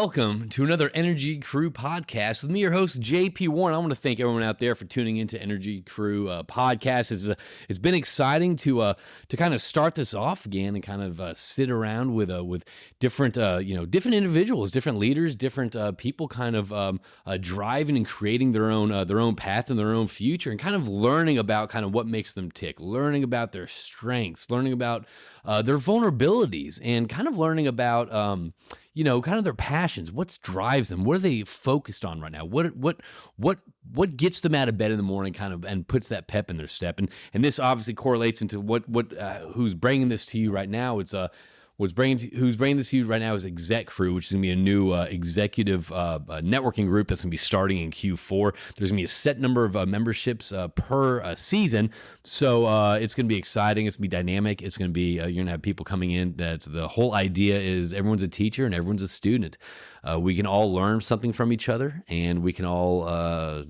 welcome to another Energy Crew podcast with me, your host, JP Warren. I want to thank everyone out there for tuning into Energy Crew podcast. It's been exciting to kind of start this off again and kind of sit around with different different individuals, different leaders, different people, kind of driving and creating their own path and their own future, and kind of learning about kind of what makes them tick, learning about their strengths, learning about their vulnerabilities, and kind of learning about kind of their passions. What drives them? What are they focused on right now? What gets them out of bed in the morning, kind of, and puts that pep in their step? And this obviously correlates into who's bringing this to you right now. It's who's bringing this to you right now is Exec Crew, which is going to be a new executive networking group that's going to be starting in Q4. There's going to be a set number of memberships per season, so it's going to be exciting. It's going to be dynamic. It's going to be you're going to have people coming in. That the whole idea is everyone's a teacher and everyone's a student. We can all learn something from each other, and we can all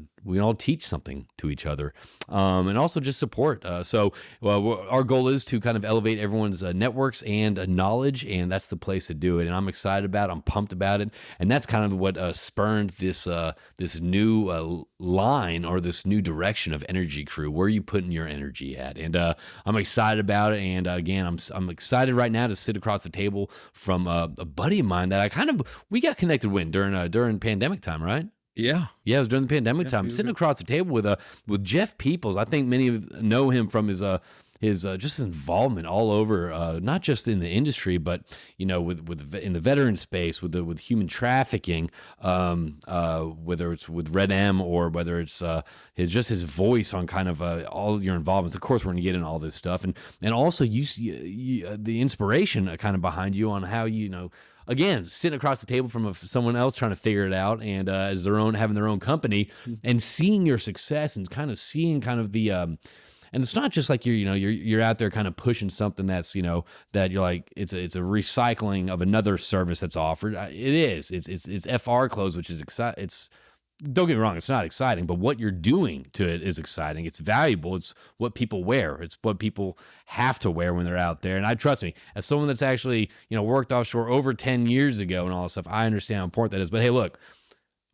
teach something to each other, and also just support. So our goal is to kind of elevate everyone's networks and knowledge, and that's the place to do it. And I'm excited about it. I'm pumped about it. And that's kind of what spurned this new line, or this new direction of Energy Crew. Where are you putting your energy at? And I'm excited about it. And again, I'm excited right now to sit across the table from a buddy of mine that we got connected during pandemic time, right? Yeah, it was during the pandemic time. I'm sitting across the table with Jeff Peeples. I think many of you know him from his just his involvement all over, not just in the industry, but with in the veteran space, with human trafficking, whether it's with Red M or whether it's his voice on kind of all your involvements. Of course, we're going to get into all this stuff, and also the inspiration kind of behind you on how again, sitting across the table from someone else trying to figure it out, and having their own company, and seeing your success, and kind of seeing kind of the and it's not just like you're out there kind of pushing something that's that you're like it's a recycling of another service that's offered. It's FR clothes, which is exciting. Don't get me wrong, it's not exciting, but what you're doing to it is exciting. It's valuable. It's what people wear. It's what people have to wear when they're out there. And trust me, as someone that's actually, worked offshore over 10 years ago and all that stuff, I understand how important that is. But hey, look,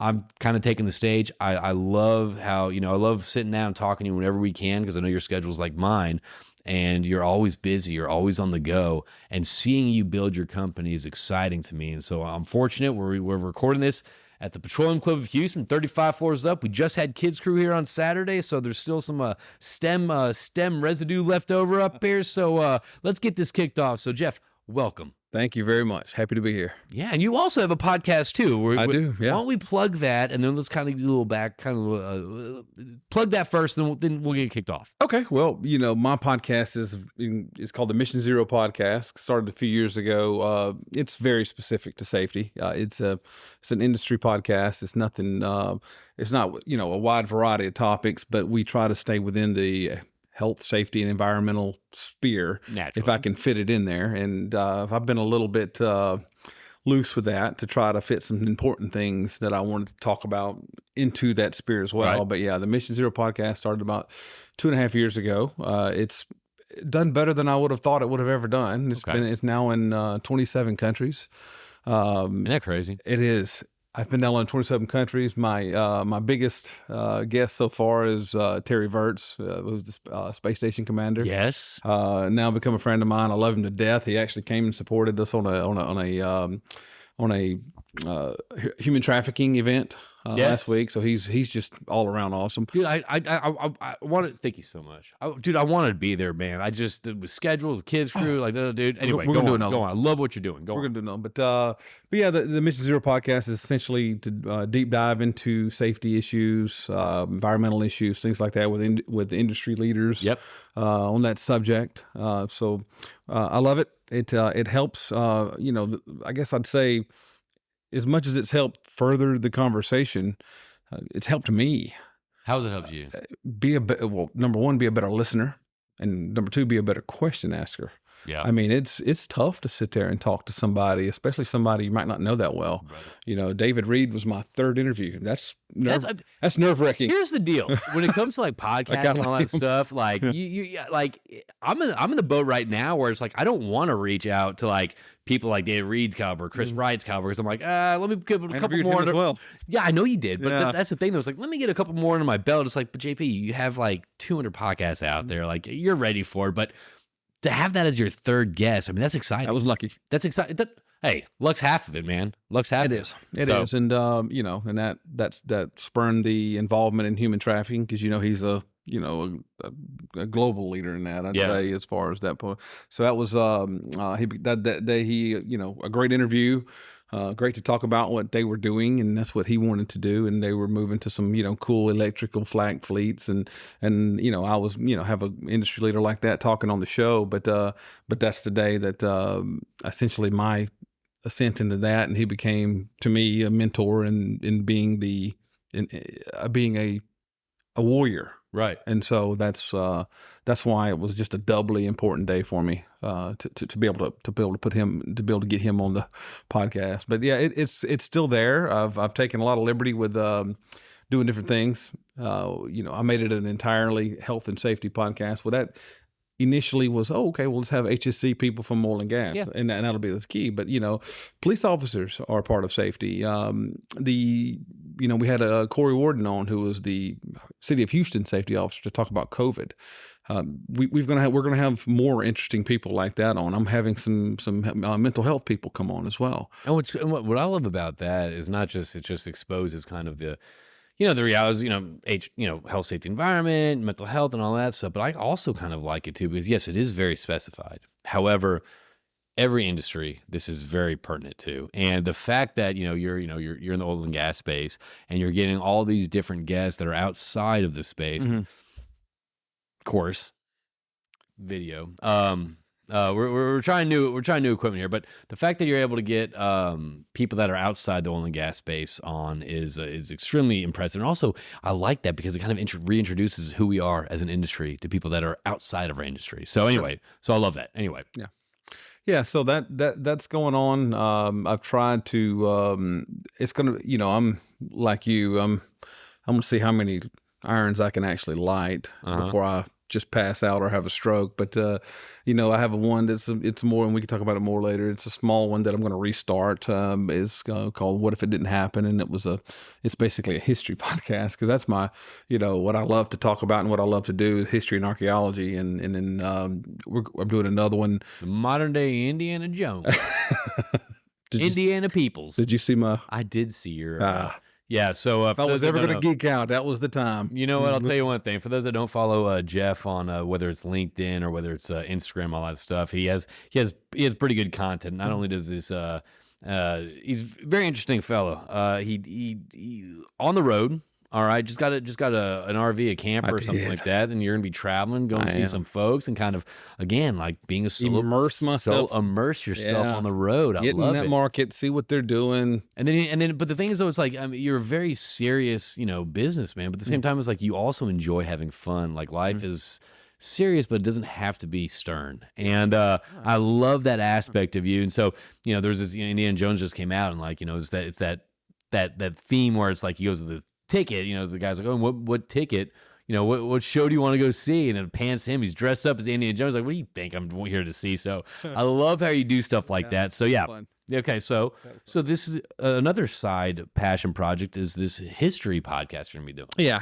I'm kind of taking the stage. I love how, I love sitting down and talking to you whenever we can, because I know your schedule's like mine. And you're always busy, you're always on the go, and seeing you build your company is exciting to me. And so I'm fortunate we're recording this at the Petroleum Club of Houston, 35 floors up. We just had Kids Crew here on Saturday, so there's still some STEM residue left over up here. So let's get this kicked off. So Jeff, welcome. Thank you very much. Happy to be here. Yeah, and you also have a podcast too. I do, yeah. Why don't we plug that, and then let's kind of do a little back, plug that first, then we'll get kicked off. Okay, well, my podcast is called the Mission Zero Podcast. Started a few years ago. It's very specific to safety. It's an industry podcast. It's nothing. It's not a wide variety of topics, but we try to stay within the health, safety, and environmental sphere, naturally, if I can fit it in there. And I've been a little bit loose with that to try to fit some important things that I wanted to talk about into that sphere as well. Right. But yeah, the Mission Zero podcast started about 2.5 years ago. It's done better than I would have thought it would have ever done. It's now in 27 countries. Isn't that crazy? It is. I've been down in 27 countries. My biggest guest so far is Terry Virts, who's the space station commander. Yes. Now become a friend of mine. I love him to death. He actually came and supported us on a human trafficking event last week. So he's just all around awesome. Dude, I want to thank you so much. I wanted to be there, man. I just with schedules, Kids Crew, dude. Anyway, go on. I love what you're doing. We're gonna do another. But yeah, the Mission Zero podcast is essentially to deep dive into safety issues, environmental issues, things like that with the industry leaders. Yep. On that subject. So I love it. It helps. I guess I'd say, as much as it's helped further the conversation, it's helped me. How has it helped you? Number one, be a better listener, and number two, be a better question asker. Yeah. I mean, it's tough to sit there and talk to somebody, especially somebody you might not know that well. Right. You know, David Reed was my third interview. That's That's nerve-wracking. Here's the deal: when it comes to like podcasts and all that stuff, like yeah, like I'm in the boat right now where it's like I don't want to reach out to like people like David Reed's caliber, Chris Wright's caliber, because I'm like, let me get a couple more. As well. Yeah, I know you did, but Yeah. that's the thing. Though, it's like let me get a couple more under my belt. It's like, but JP, you have like 200 podcasts out there, like you're ready for it, but to have that as your third guest, I mean, that's exciting. I was lucky. That's exciting. Hey, luck's half of it, man. Luck's half. It is. It is, and you know, and that spurned the involvement in human trafficking because you know he's a global leader in that. I'd say as far as that point. So that was that day he you know a great interview. Great to talk about what they were doing, and that's what he wanted to do. And they were moving to some, cool electrical flag fleets, and I was, have an industry leader like that talking on the show. But that's the day that essentially my ascent into that, and he became to me a mentor in being being a warrior. Right. And so that's why it was just a doubly important day for me to be able to get him on the podcast. But yeah, it's still there. I've taken a lot of liberty with doing different things. I made it an entirely health and safety podcast. Well, that initially was, okay, well, let's have HSC people from oil and gas, and that'll be the key. But police officers are part of safety. We had a Corey Warden on, who was the City of Houston safety officer, to talk about COVID. We're gonna have more interesting people like that on. I'm having some mental health people come on as well. And what I love about that is not just it just exposes kind of the the realities, health, safety, environment, mental health, and all that stuff. But I also kind of like it too because yes, it is very specified. However, every industry this is very pertinent to, and the fact that you're in the oil and gas space and you're getting all these different guests that are outside of the space, of course, video. We're trying new equipment here, but the fact that you're able to get people that are outside the oil and gas space on is extremely impressive. And also, I like that because it kind of reintroduces who we are as an industry to people that are outside of our industry. So anyway, so I love that. Anyway, yeah. So that's going on. I've tried to. It's gonna. I'm like you. I'm gonna see how many irons I can actually light before I just pass out or have a stroke. But I have one it's more, and we can talk about it more later. It's a small one that I'm going to restart. It's called "What If It Didn't Happen," and it's basically a history podcast because that's my what I love to talk about and what I love to do is history and archaeology. And then I'm doing another one, the modern day Indiana Jones, Indiana Peeples. Did you see my? I did see your. Yeah, so if I was ever going to geek out, that was the time. You know what? I'll tell you one thing. For those that don't follow Jeff on whether it's LinkedIn or whether it's Instagram, all that stuff, he has pretty good content. Not only does this, he's a very interesting fellow. He on the road. All right, just got an RV, a camper, or something like that, and you're gonna be traveling, going to see some folks, and kind of again like being a solo, immerse yourself on the road. Get in that market, see what they're doing, and then. But the thing is, though, it's like you're a very serious, businessman, but at the same time, it's like you also enjoy having fun. Like life is serious, but it doesn't have to be stern. And I love that aspect of you. And so there's this Indiana Jones just came out, and like it's that theme where it's like he goes to the ticket, the guy's like, oh, what ticket? What show do you want to go see? And it pans to him. He's dressed up as Indiana Jones. Like, what do you think I'm here to see? So I love how you do stuff like that. So yeah. Okay. So this is another side passion project is this history podcast you're going to be doing. Yeah.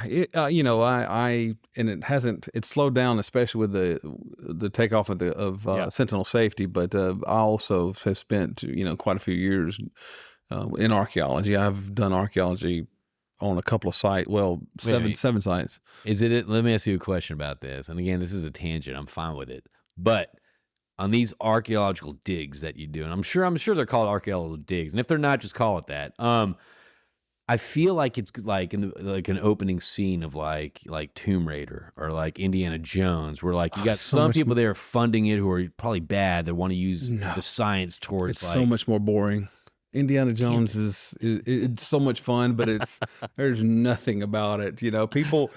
It's slowed down, especially with the takeoff of Sentinel Safety. But I also have spent, quite a few years in archaeology. I've done archaeology on a couple of sites, seven sites. Let me ask you a question about this. And again, this is a tangent. I'm fine with it. But on these archaeological digs that you do, and I'm sure they're called archaeological digs. And if they're not, just call it that. I feel like it's like like an opening scene of like Tomb Raider or like Indiana Jones, where like you got some people there funding it who are probably bad that want to use the science towards. It's so much more boring. Indiana Jones is it's so much fun, but there's nothing about it. People,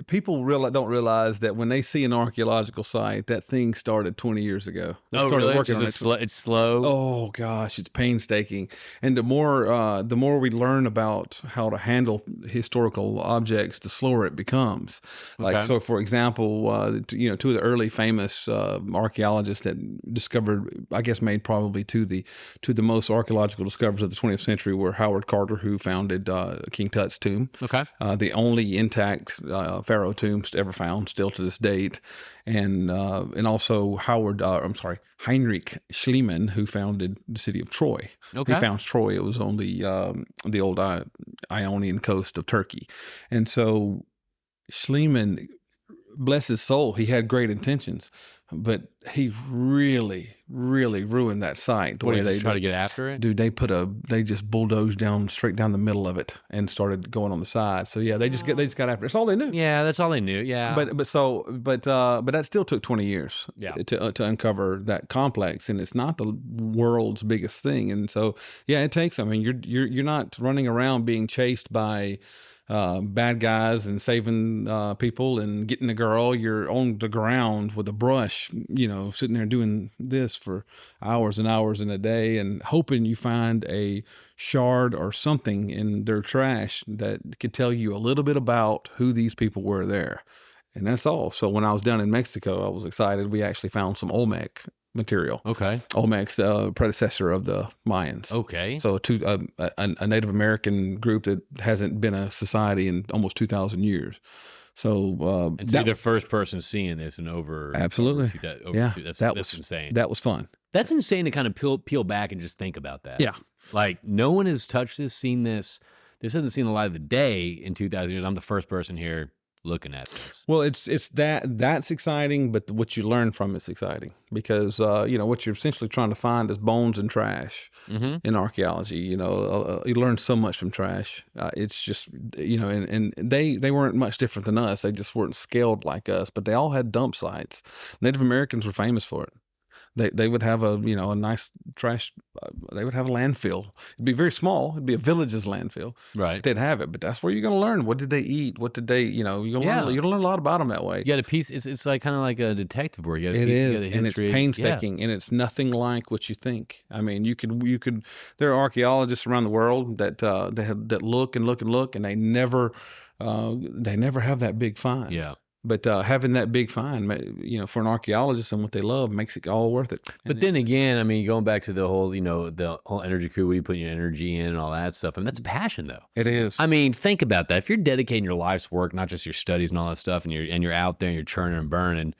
people don't realize that when they see an archaeological site, that thing started 20 years ago. They started really? working on it. It's slow. Oh gosh, it's painstaking. And the more we learn about how to handle historical objects, the slower it becomes. Like, so for example, two of the early famous archaeologists that discovered, I guess, made probably to the most archaeological discoveries of the 20th century were Howard Carter, who founded King Tut's tomb. Okay. The only intact pharaoh tomb ever found, still to this date. And also Heinrich Schliemann, who founded the city of Troy. Okay. He found Troy. It was on the old Ionian coast of Turkey. And so Schliemann, bless his soul, he had great intentions, but he really, really ruined that site. The way they try to get after it, dude. They just bulldozed straight down the middle of it and started going on the side. So yeah, they just got after it. That's all they knew. Yeah, that's all they knew. Yeah, but that still took 20 years. Yeah. To uncover that complex, and it's not the world's biggest thing. And so yeah, it takes. I mean, you're not running around being chased by bad guys and saving people and getting a girl. You're on the ground with a brush, sitting there doing this for hours and hours in a day and hoping you find a shard or something in their trash that could tell you a little bit about who these people were there. And that's all. So when I was down in Mexico, I was excited. We actually found some Olmec material. Okay. Olmec's predecessor of the Mayans. Okay. So a Native American group that hasn't been a society in almost 2,000 years. So and so you're the first person seeing this and absolutely. That's insane. That was fun. That's insane to kind of peel back and just think about that. Yeah. Like no one has touched this, seen this. This hasn't seen the light of the day in 2,000 years. I'm the first person here looking at this. Well, it's that's exciting, but what you learn from it's exciting because what you're essentially trying to find is bones and trash in archaeology. You learn so much from trash. It's just and they weren't much different than us. They just weren't scaled like us, but they all had dump sites. Native Americans were famous for it. They would have a nice trash. They would have a landfill. It'd be very small. It'd be a village's landfill. Right. They'd have it, but that's where you're going to learn. What did they eat? What did they? You're going to learn a lot about them that way. You got a piece. It's like kind of like a detective work. It is, and it's painstaking, and it's nothing like what you think. I mean, you could. There are archaeologists around the world that look and look and look, and they never have that big find. Yeah. But having that big find, for an archaeologist and what they love makes it all worth it. But then again, I mean, going back to the whole energy crew, where you put your energy in and all that stuff, and that's a passion, though. It is. I mean, think about that. If you're dedicating your life's work, not just your studies and all that stuff, and you're out there and you're churning and burning,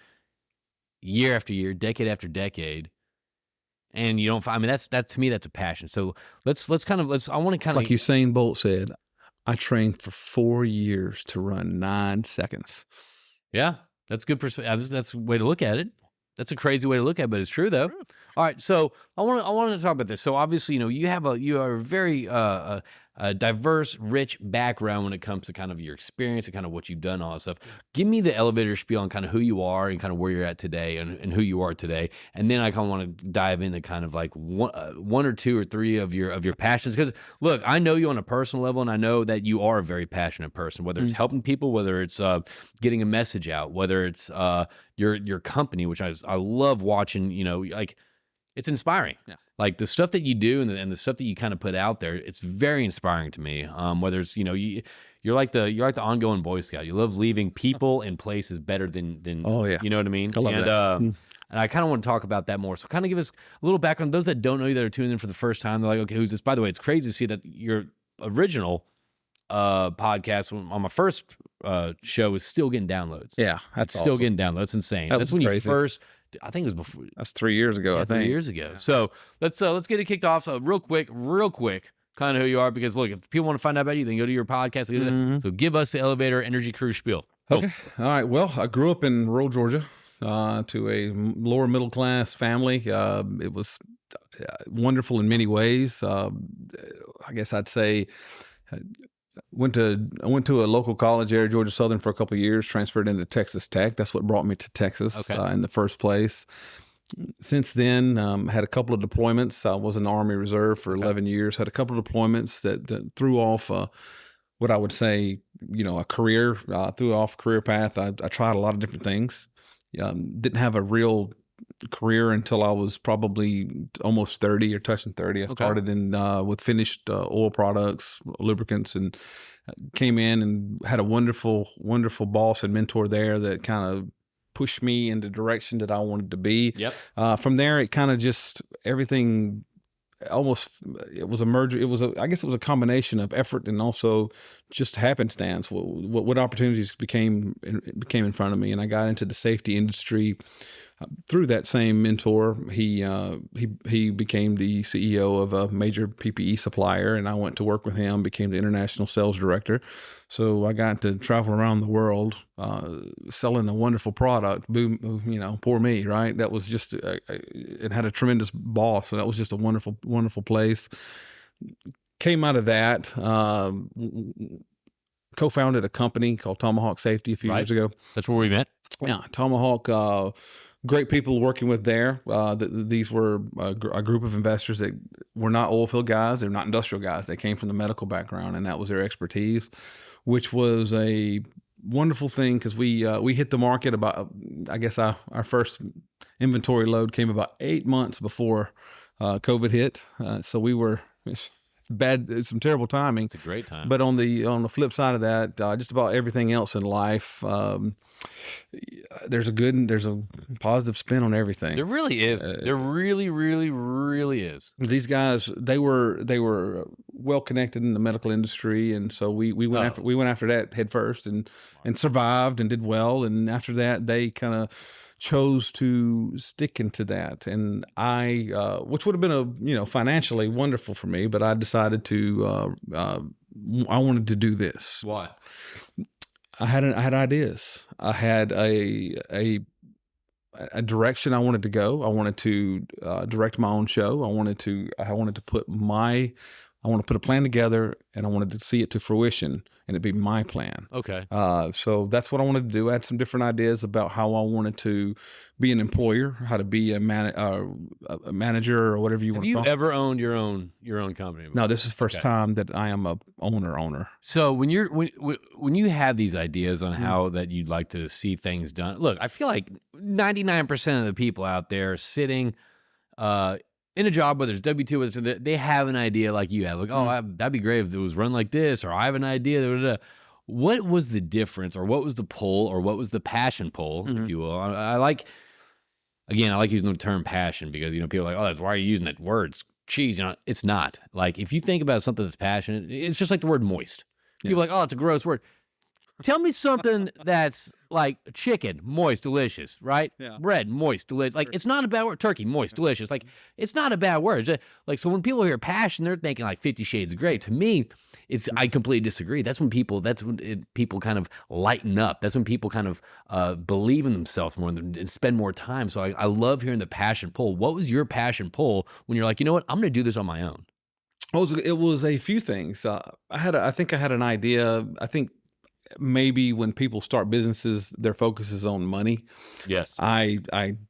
year after year, decade after decade, and you don't find. I mean, that to me, that's a passion. So I want to kind of like Usain Bolt said, I trained for 4 years to run 9 seconds. Yeah, that's good perspective. That's a way to look at it. That's a crazy way to look at it, but it's true though. All right, so I wanted to talk about this. So obviously, you are a very diverse, rich background when it comes to kind of your experience and kind of what you've done, all that stuff. Give me the elevator spiel on kind of who you are and kind of where you're at today and who you are today, and then I kind of want to dive into kind of like one or two or three of your passions. Because look, I know you on a personal level, and I know that you are a very passionate person. Whether it's helping people, whether it's getting a message out, whether it's your company, which I love watching. Like it's inspiring. Yeah. Like the stuff that you do and the stuff that you kind of put out there, it's very inspiring to me. Whether it's you're like the ongoing Boy Scout. You love leaving people and places better than oh yeah, you know what I mean. I love that. And I kind of want to talk about that more. So kind of give us a little background. Those that don't know you, that are tuning in for the first time, they're like, okay, who's this? By the way, it's crazy to see that your original podcast on my first show is still getting downloads. Yeah, that's it's still getting downloads. That's insane. That's when crazy. You first. I think it was before. That's 3 years ago. Yeah, I think 3 years ago. So let's get it kicked off. Real quick, kind of who you are. Because look, if people want to find out about you, then go to your podcast. So give us the elevator energy crew spiel. Okay. All right. Well, I grew up in rural Georgia to a lower middle class family. It was wonderful in many ways. I guess I'd say. I went to a local college there, Georgia Southern, for a couple of years. Transferred into Texas Tech. That's what brought me to Texas in the first place. Since then, had a couple of deployments. I was in the Army Reserve for 11 years. Had a couple of deployments that threw off what I would say, a career. Threw off a career path. I tried a lot of different things. Didn't have a real career until I was probably almost 30 or touching 30. I started in with finished oil products, lubricants, and came in and had a wonderful, wonderful boss and mentor there that kind of pushed me in the direction that I wanted to be. Yep. From there, it kind of just everything almost, it was a merger. I guess it was a combination of effort and also just happenstance. What opportunities became in front of me, and I got into the safety industry through that same mentor. He became the CEO of a major PPE supplier, and I went to work with him, became the international sales director. So I got to travel around the world, selling a wonderful product. Boom, poor me, right? That was just, it had a tremendous boss. So that was just a wonderful, wonderful place. Came out of that, co-founded a company called Tomahawk Safety a few years ago. That's where we met. Yeah, Tomahawk. Great people working with there. These were a group of investors that were not oil field guys. They're not industrial guys. They came from the medical background, and that was their expertise, which was a wonderful thing because we hit the market about, I guess our first inventory load came about 8 months before COVID hit. So we were some terrible timing. It's a great time. But on the flip side of that, just about everything else in life, there's a positive spin on everything. There really is. There really, really, really is. These guys, they were well connected in the medical industry, and so we went after that head first and survived and did well. And after that, they kind of chose to stick into that, and which would have been financially wonderful for me, but I decided to I wanted to do this. Why? I had ideas. I had a direction I wanted to go. I wanted to direct my own show. I wanted to put a plan together, and I wanted to see it to fruition, and it'd be my plan. Okay. So that's what I wanted to do. I had some different ideas about how I wanted to be an employer, how to be a manager or whatever you want to call it. Have you ever owned your own company before? No, this is the first time that I am a owner. So when you have these ideas on how that you'd like to see things done, look, I feel like 99% of the people out there sitting in a job, whether it's W-2, whether it's, they have an idea like you have. Like, that'd be great if it was run like this, or I have an idea. What was the difference, or what was the pull, or what was the passion pull, if you will? I like using the term passion because, people are like, oh, why are you using that word? It's cheese. It's not. Like, if you think about something that's passionate, it's just like the word moist. People are like, oh, it's a gross word. Tell me something that's like chicken, moist, delicious, right? Yeah. Bread, moist, delicious. Like, it's not a bad word. Turkey, moist, delicious. Like, it's not a bad word. Like, so when people hear passion, they're thinking like 50 Shades of Grey. To me, I completely disagree. That's when people kind of lighten up. That's when people kind of believe in themselves more and spend more time. So I love hearing the passion pull. What was your passion pull when you're like, you know what, I'm going to do this on my own? It was a few things. I think I had an idea. I think maybe when people start businesses, their focus is on money. Yes. I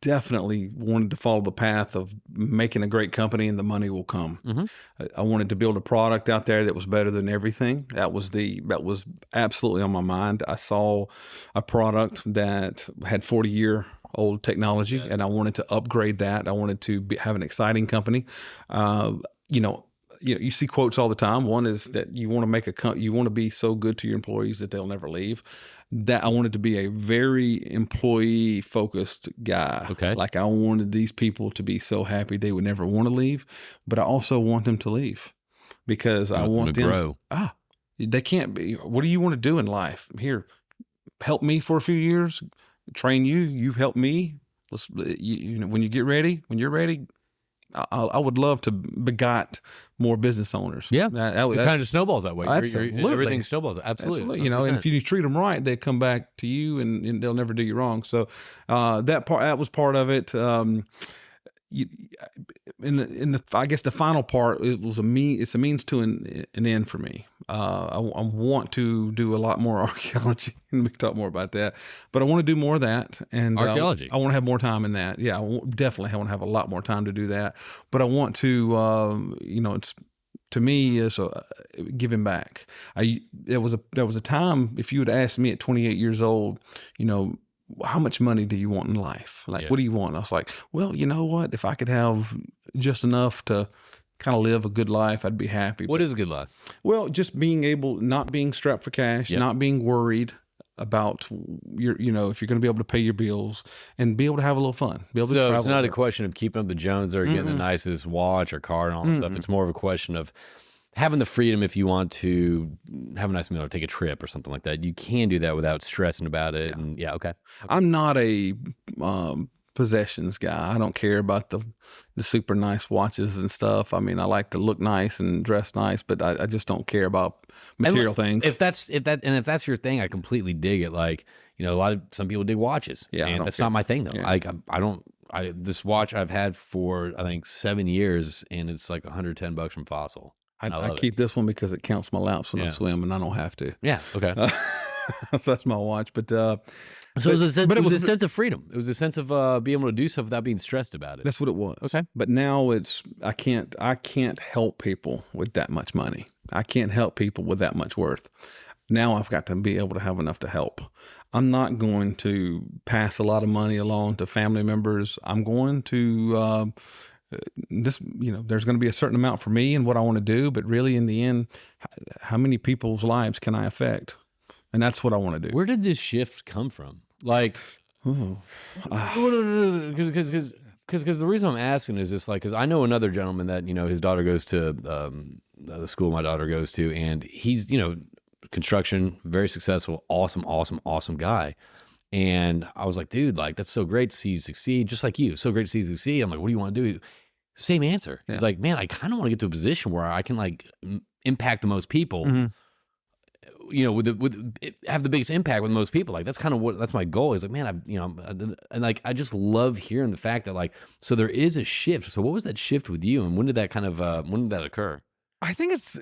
definitely wanted to follow the path of making a great company, and the money will come. Mm-hmm. I wanted to build a product out there that was better than everything. That was absolutely on my mind. I saw a product that had 40-year-old technology, and I wanted to upgrade that. I wanted to have an exciting company. You see quotes all the time. One is that you want to be so good to your employees that they'll never leave. That I wanted to be a very employee focused guy. Okay. Like, I wanted these people to be so happy they would never want to leave, but I also want them to leave because I want them to grow. They can't be. What do you want to do in life? Here, help me for a few years, train you. You help me. When you're ready. I would love to begot more business owners. Yeah, it kind of snowballs that way. Absolutely. Everything snowballs. Absolutely. And if you treat them right, they come back to you, and they'll never do you wrong. So that was part of it. I guess the final part, it's a means to an end for me. I want to do a lot more archaeology, and we can talk more about that. But I want to do more of that, and Archaeology. I want to have more time in that. Yeah, definitely, I want to have a lot more time to do that. But I want to, it's to me is giving back. There was a time, if you would ask me at 28 years old, how much money do you want in life? Like, what do you want? I was like, well, you know what? If I could have just enough to kind of live a good life, I'd be happy. What is a good life? Well, just being able, not being strapped for cash, not being worried about if you're going to be able to pay your bills, and be able to have a little fun. Be able to travel. It's not a question of keeping up the Jones or getting the nicest watch or car and all that stuff. It's more of a question of having the freedom, if you want to have a nice meal or take a trip or something like that. You can do that without stressing about it. And okay. I'm not a possessions guy. I don't care about the super nice watches and stuff. I mean, I like to look nice and dress nice, but I just don't care about material things. If that's your thing, I completely dig it. Like, some people dig watches. Yeah, and that's not my thing though. Yeah. Like this watch I've had for I think 7 years, and it's like $110 from Fossil. I keep this one because it counts my laps when I swim, and I don't have to. Yeah. Okay. So that's my watch, but. So it was a sense of freedom. It was a sense of being able to do stuff without being stressed about it. That's what it was. Okay. But now I can't help people with that much money. I can't help people with that much worth. Now I've got to be able to have enough to help. I'm not going to pass a lot of money along to family members. I'm going to, there's going to be a certain amount for me and what I want to do, but really in the end, how many people's lives can I affect? And that's what I want to do. Where did this shift come from? Like, because the reason I'm asking is just like, because I know another gentleman that, his daughter goes to the school my daughter goes to, and he's, construction, very successful, awesome guy. And I was like, dude, like, that's so great to see you succeed, just like you. So great to see you succeed. I'm like, what do you want to do? Same answer. Yeah. He's like, man, I kind of want to get to a position where I can like impact the most people. Mm-hmm. Have the biggest impact with most people. Like, that's my goal. Is like, man, and like, I just love hearing the fact that like, so there is a shift. So what was that shift with you, and when did that occur? I think it's,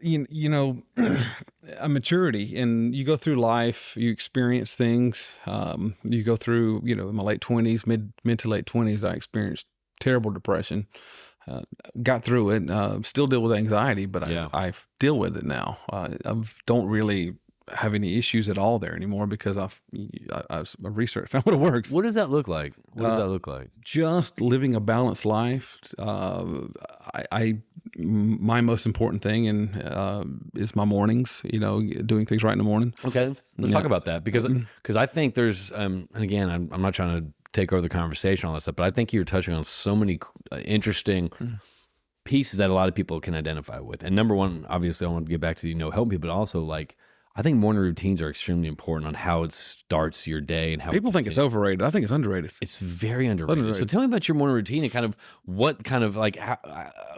a maturity, and you go through life, you experience things. You go through, in my late 20s, mid to late 20s, I experienced terrible depression. Got through it, still deal with anxiety, but I deal with it now. I don't really have any issues at all there anymore because I've researched, found what works. What does that look like? Just living a balanced life. My most important thing is my mornings, doing things right in the morning. Okay. Let's talk about that because I think there's, and again, I'm not trying to take over the conversation on this stuff, but I think you're touching on so many interesting pieces that a lot of people can identify with. And number one, obviously I want to get back to, helping people, but also like, I think morning routines are extremely important on how it starts your day and how people think it's overrated. I think it's underrated. It's very underrated. So tell me about your morning routine and kind of what kind of like how,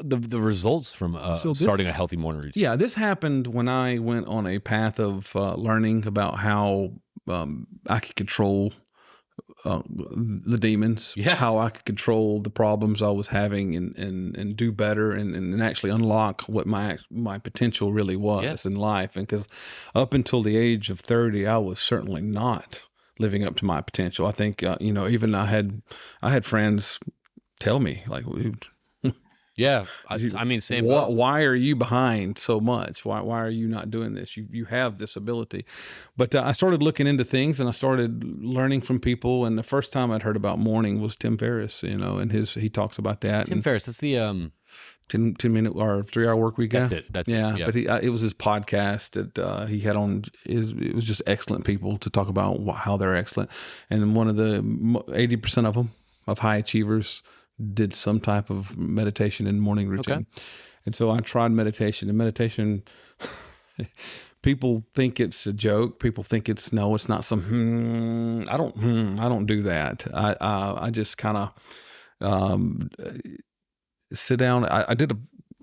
the results from starting a healthy morning routine. Yeah, this happened when I went on a path of learning about how I could control the demons, how I could control the problems I was having and do better and actually unlock what my potential really was in life. And because up until the age of 30, I was certainly not living up to my potential. I think, even I had friends tell me like, yeah, I mean, same. Why are you behind so much? Why are you not doing this? You have this ability. But I started looking into things and I started learning from people. And the first time I'd heard about morning was Tim Ferriss, and he talks about that. Tim Ferriss, that's the 10-minute or 3-hour work week guy. That's it. Yeah. But it was his podcast that he had on. It was just excellent people to talk about how they're excellent. And one of the 80% of them, of high achievers, did some type of meditation and morning routine. Okay. And so I tried meditation, and meditation, people think it's a joke. People think it's not some, I don't do that. I just kind of sit down. I did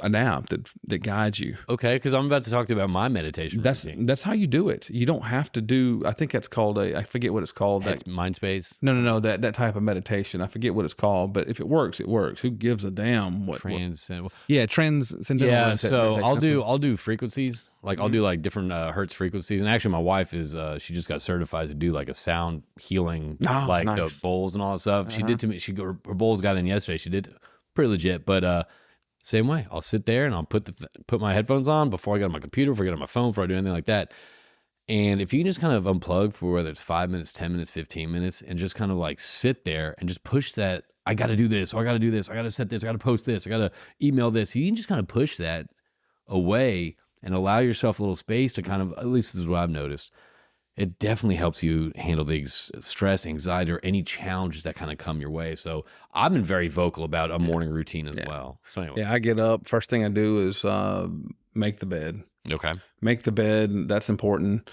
an app that guides you. Okay, because I'm about to talk to you about my meditation routine. That's how you do it. You don't have to do. I think that's called I forget what it's called. That's Mindspace. No. That type of meditation. I forget what it's called. But if it works, it works. Who gives a damn what? Transcendental. Transcendental. Yeah, so I'll do frequencies. Like I'll do like different hertz frequencies. And actually, my wife is she just got certified to do like a sound healing, like nice. the bowls and all that stuff. She did to me. Her bowls got in yesterday. She did pretty legit, but. Same way. I'll sit there and I'll put my headphones on before I get on my computer, before I get on my phone, before I do anything like that. And if you can just kind of unplug for whether it's 5 minutes, 10 minutes, 15 minutes, and just kind of like sit there and just push that, I got to do this, or I got to do this, I got to set this, I got to post this, I got to email this. You can just kind of push that away and allow yourself a little space to kind of, at least this is what I've noticed, it definitely helps you handle the stress, anxiety, or any challenges that kind of come your way. So I've been very vocal about a morning routine as well. So anyway. I get up. First thing I do is make the bed. Okay. Make the bed. That's important.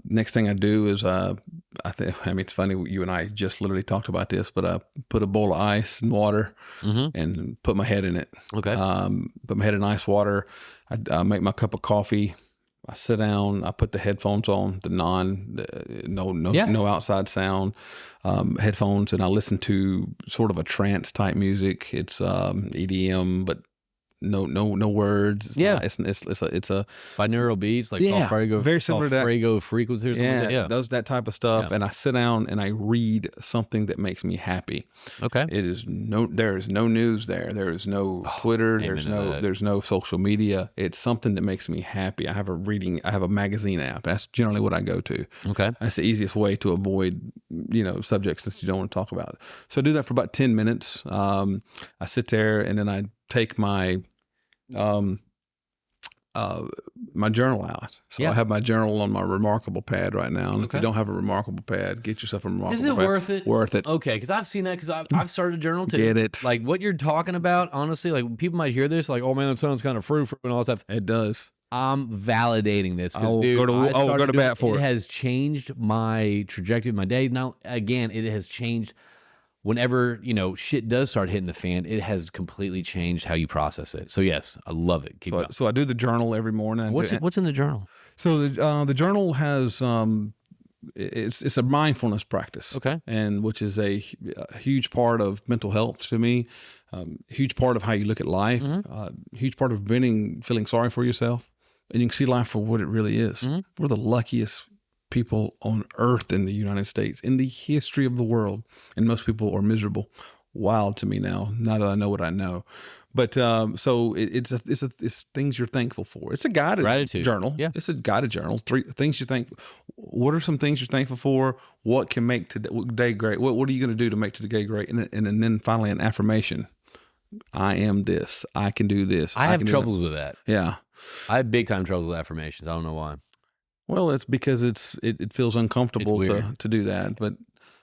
Next thing I do is it's funny. You and I just literally talked about this, but I put a bowl of ice and water and put my head in it. Okay. Put my head in ice water. I make my cup of coffee. I sit down, I put the headphones on, no outside sound, headphones, and I listen to sort of a trance type music. It's EDM, but no words. It's a binaural beats like Solfego, very similar to Solfego frequency or something like that. Those that type of stuff. And I sit down and I read something that makes me happy. Okay. There is no news there. There is no Twitter. There's no social media. It's something that makes me happy. I have a magazine app. That's generally what I go to. Okay. That's the easiest way to avoid, subjects that you don't want to talk about. So I do that for about 10 minutes. I sit there and then I take my my journal out. So I have my journal on my Remarkable pad right now. And if you don't have a Remarkable pad, get yourself a Remarkable pad. Is it worth it? Worth it. Okay, because I've seen that because I've started a journal too. Get it. Like what you're talking about, honestly, like people might hear this like, oh man, that sounds kind of frou-frou and all that stuff. It does. I'm validating this because, go to bat for it. It has changed my trajectory of my day. Now, again, it has changed whenever, shit does start hitting the fan, it has completely changed how you process it. So yes, I love it. Keep going. So I do the journal every morning. What's in the journal? So the journal has it's a mindfulness practice. Okay. And which is a huge part of mental health to me. Huge part of how you look at life. Huge part of feeling sorry for yourself, and you can see life for what it really is. We're the luckiest people on earth in the United States, in the history of the world, and most people are miserable. Wild to me now that I know what I know. But so it's things you're thankful for. It's a guided journal. Yeah, it's a guided journal. 3 things you think. What are some things you're thankful for? What can make today great? What are you going to do to make today great? And then finally an affirmation. I am this. I can do this. I have troubles with that. Yeah, I have big time troubles with affirmations. I don't know why. Well, it's because it feels uncomfortable to do that, but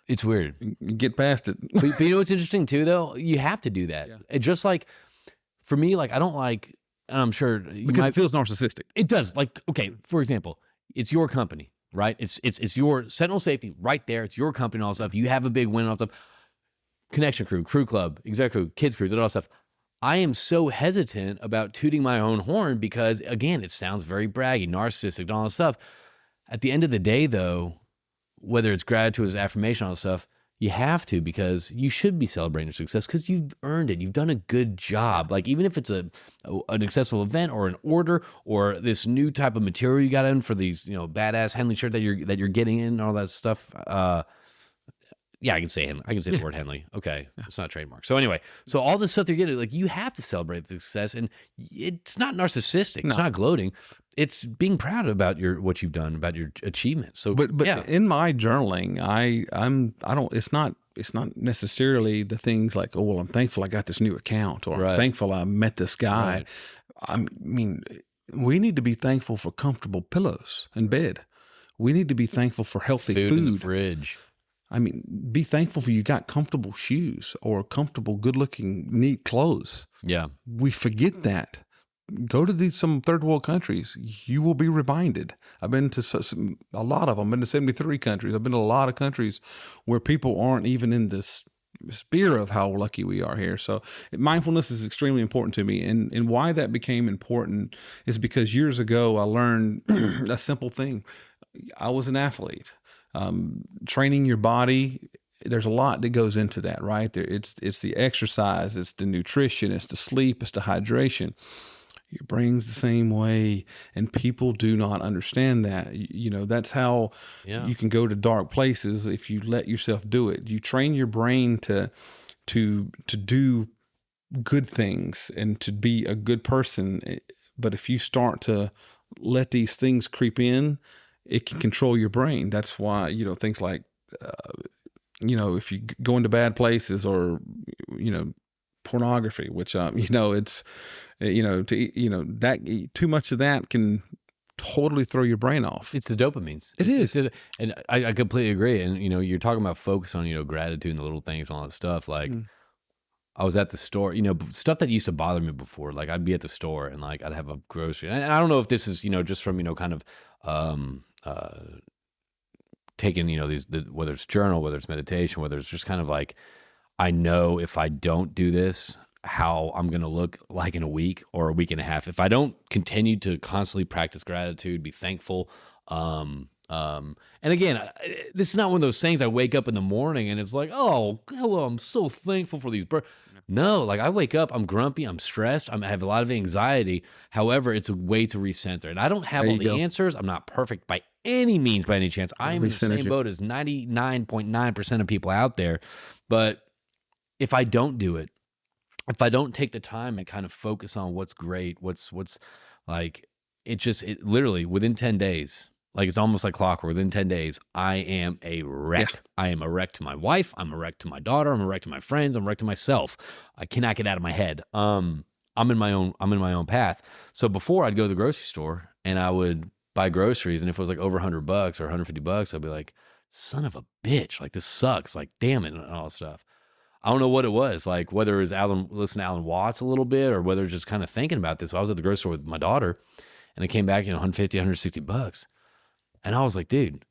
it's weird. Get past it. But you know what's interesting too, though? You have to do that. Yeah. It just like for me, like I don't like, and I'm sure it feels narcissistic. It does. Like, okay, for example, it's your company, right? It's your Sentinel Safety right there. It's your company and all that stuff. You have a big win and all that stuff. Connection crew, crew club, exec crew, kids crew, all that stuff. I am so hesitant about tooting my own horn because, again, it sounds very braggy, narcissistic, and all that stuff. At the end of the day, though, whether it's gratitude or affirmation, all that stuff, you have to because you should be celebrating your success because you've earned it. You've done a good job. Like even if it's an successful event or an order or this new type of material you got in for these, badass Henley shirt that you're getting in and all that stuff. Yeah, I can say Henley. I can say the word Henley. Okay, it's not trademark. So anyway, all the stuff they're getting, like you have to celebrate the success, and it's not narcissistic. No. It's not gloating. It's being proud about what you've done, about your achievements. So, but in my journaling, It's not necessarily the things like, oh, well, I'm thankful I got this new account, or I'm thankful I met this guy. Right. I mean, we need to be thankful for comfortable pillows and bed. We need to be thankful for healthy food in the fridge. I mean, be thankful for you got comfortable shoes or comfortable, good-looking, neat clothes. Yeah. We forget that. Go to some third world countries. You will be reminded. I've been to a lot of them. I've been to 73 countries. I've been to a lot of countries where people aren't even in this spear of how lucky we are here. So mindfulness is extremely important to me. And why that became important is because years ago I learned a simple thing. I was an athlete. Training your body, there's a lot that goes into that, right? It's the exercise, it's the nutrition, it's the sleep, it's the hydration. Your brain's the same way, and people do not understand that. That's how you can go to dark places if you let yourself do it. You train your brain to do good things and to be a good person. But if you start to let these things creep in, it can control your brain. That's why, things like, if you go into bad places or, pornography, which, it's, that too much of that can totally throw your brain off. It's the dopamines. And I completely agree. And, you're talking about focus on, gratitude and the little things and all that stuff. Like I was at the store, stuff that used to bother me before. Like I'd be at the store and like I'd have a grocery. And I don't know if this is, just from, kind of, taking, whether it's journal, whether it's meditation, whether it's just kind of like, I know if I don't do this, how I'm going to look like in a week or a week and a half. If I don't continue to constantly practice gratitude, be thankful. And again, this is not one of those things I wake up in the morning and it's like, oh, well, I'm so thankful for these birds. No, like I wake up, I'm grumpy, I'm stressed, I have a lot of anxiety. However, it's a way to recenter. And I don't have all the answers. I'm not perfect by any means, by any chance. I am in the same boat as 99.9% of people out there. But if I don't do it, if I don't take the time and kind of focus on what's great, what's like, it literally within 10 days, like it's almost like clockwork. Within 10 days, I am a wreck. Yeah. I am a wreck to my wife. I'm a wreck to my daughter. I'm a wreck to my friends. I'm a wreck to myself. I cannot get out of my head. I'm in my own path. So before I'd go to the grocery store and I would buy groceries, and if it was like over $100 or $150, I'd be like, son of a bitch, like this sucks. Like, damn it, and all that stuff. I don't know what it was, like whether it was listening to Alan Watts a little bit or whether it was just kind of thinking about this. I was at the grocery store with my daughter and I came back, $150, $160. And I was like, dude,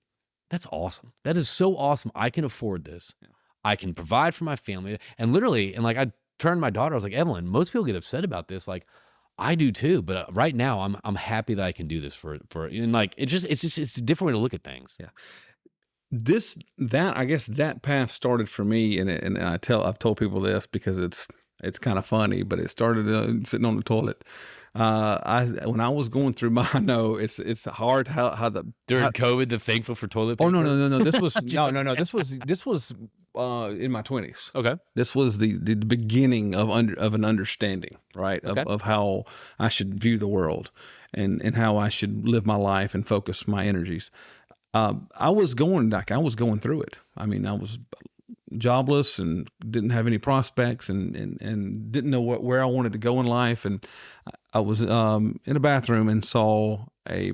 that's awesome. That is so awesome. I can afford this. Yeah. I can provide for my family. And literally, and like I turned to my daughter, I was like, Evelyn, most people get upset about this. Like I do too, but right now I'm happy that I can do this for, and like, it's a different way to look at things. Yeah. I guess that path started for me, and I've told people this because it's kind of funny, but it started sitting on the toilet. When I was going through I know it's hard how during COVID, the thankful for toilet paper. Oh no. This was no. This was in my 20s. Okay. This was the beginning of an understanding, right? Okay. Of how I should view the world and how I should live my life and focus my energies. I was going through it. I mean, I was jobless and didn't have any prospects and didn't know where I wanted to go in life. And I was in a bathroom and saw a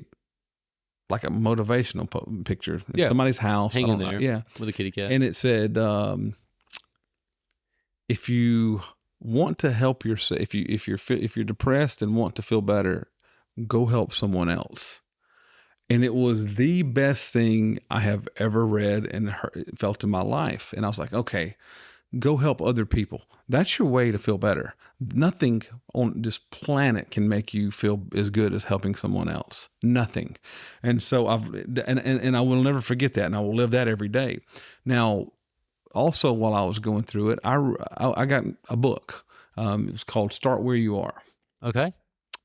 motivational picture in somebody's house. Hanging there with a kitty cat. And it said, if you want to help yourself, if you're depressed and want to feel better, go help someone else. And it was the best thing I have ever read and felt in my life. And I was like, okay, go help other people. That's your way to feel better. Nothing on this planet can make you feel as good as helping someone else. Nothing. And so I will never forget that. And I will live that every day. Now, also while I was going through it, I got a book. It was called Start Where You Are. Okay.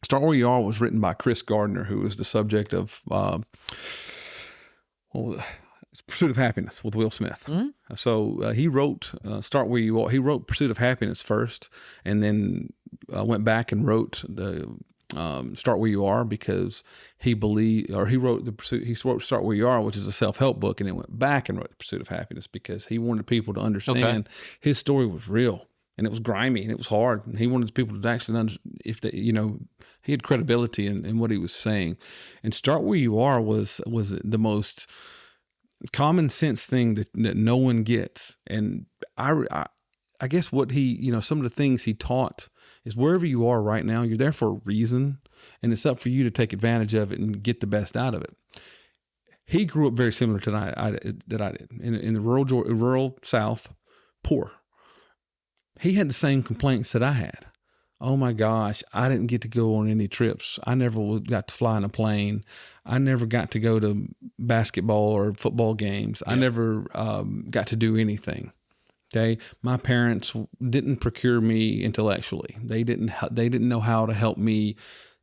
Start Where You Are was written by Chris Gardner, who was the subject of Pursuit of Happiness with Will Smith. Mm-hmm. So he wrote Start Where You Are. He wrote Pursuit of Happiness first, and then went back and wrote the Start Where You Are because he wrote Start Where You Are, which is a self-help book, and then went back and wrote The Pursuit of Happiness because he wanted people to understand his story was real. And it was grimy and it was hard. And he wanted people to actually understand he had credibility in what he was saying. And Start Where You Are was the most common sense thing that no one gets. And I guess what some of the things he taught is wherever you are right now, you're there for a reason. And it's up for you to take advantage of it and get the best out of it. He grew up very similar to that I did in the rural South, poor. he had the same complaints that I had. Oh my gosh, I didn't get to go on any trips. I never got to fly in a plane. I never got to go to basketball or football games. I never got to do anything. Okay, my parents didn't procure me intellectually. They didn't know how to help me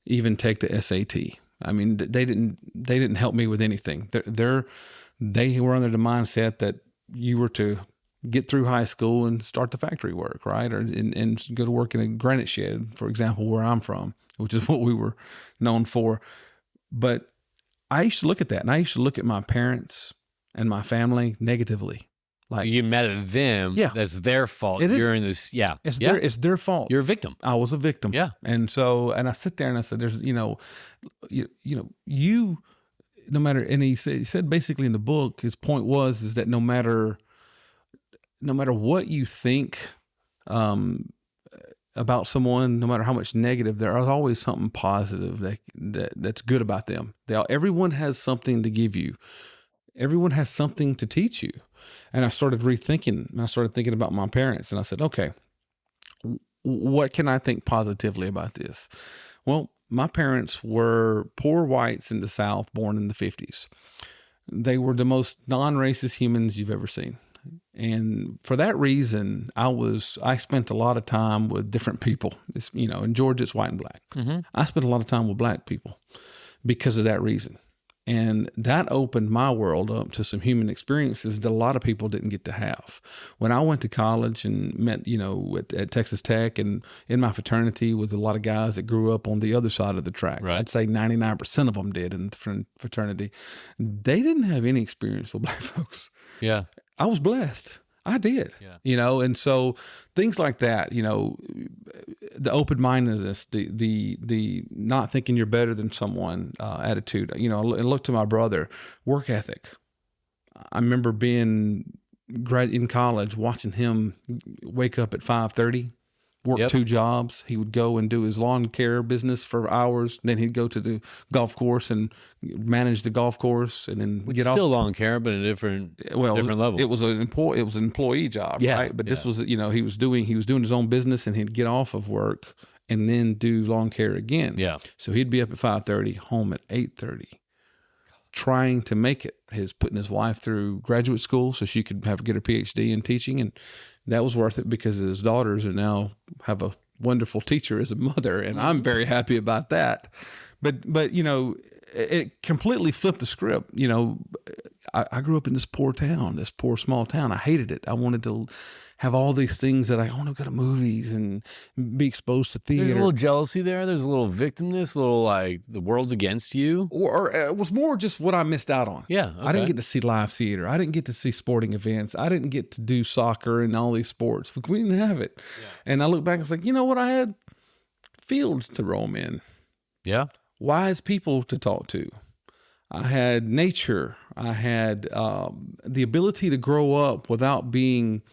even take the SAT. I mean, they didn't help me with anything. They were under the mindset that you were to get through high school and start the factory work, right? And go to work in a granite shed, for example, where I'm from, which is what we were known for. But I used to look at that, and I used to look at my parents and my family negatively. Like, you mad at them. Yeah. That's their fault. It is. You're in this. Yeah. It's their fault. You're a victim. I was a victim. Yeah. And I sit there and I said, there's, no matter, and he said basically in the book, his point is that no matter what you think, about someone, no matter how much negative, there is always something positive that's good about them. Everyone has something to give you. Everyone has something to teach you. And I started rethinking, and I started thinking about my parents, and I said, okay, what can I think positively about this? Well, my parents were poor whites in the South, born in the 50s. They were the most non-racist humans you've ever seen. And for that reason, I spent a lot of time with different people. In Georgia, it's white and black. Mm-hmm. I spent a lot of time with black people because of that reason. And that opened my world up to some human experiences that a lot of people didn't get to have. When I went to college and met, at Texas Tech and in my fraternity with a lot of guys that grew up on the other side of the tracks, right. I'd say 99% of them did in the fraternity. They didn't have any experience with black folks. Yeah. I was blessed. I did, and so things like that, the open-mindedness, the not thinking you're better than someone attitude, and look to my brother, work ethic. I remember being in college, watching him wake up at 5:30, work 2 jobs. He would go and do his lawn care business for hours. Then he'd go to the golf course and manage the golf course, and then get off. Still lawn care, but a different level. It was an employee job, right? But this was, he was doing his own business, and he'd get off of work and then do lawn care again. Yeah. So he'd be up at 5:30, home at 8:30, trying to make it. Putting his wife through graduate school so she could get her PhD in teaching, and that was worth it because his daughters are now have a wonderful teacher as a mother, and I'm very happy about that. But it completely flipped the script. I grew up in this poor small town. I hated it. I wanted to have all these things that I want to go to movies and be exposed to theater. There's a little jealousy there. There's a little victimness, a little like the world's against you. Or it was more just what I missed out on. Yeah. Okay. I didn't get to see live theater. I didn't get to see sporting events. I didn't get to do soccer and all these sports. We didn't have it. Yeah. And I look back and was like, you know what? I had fields to roam in. Yeah. Wise people to talk to. I had nature. I had the ability to grow up without being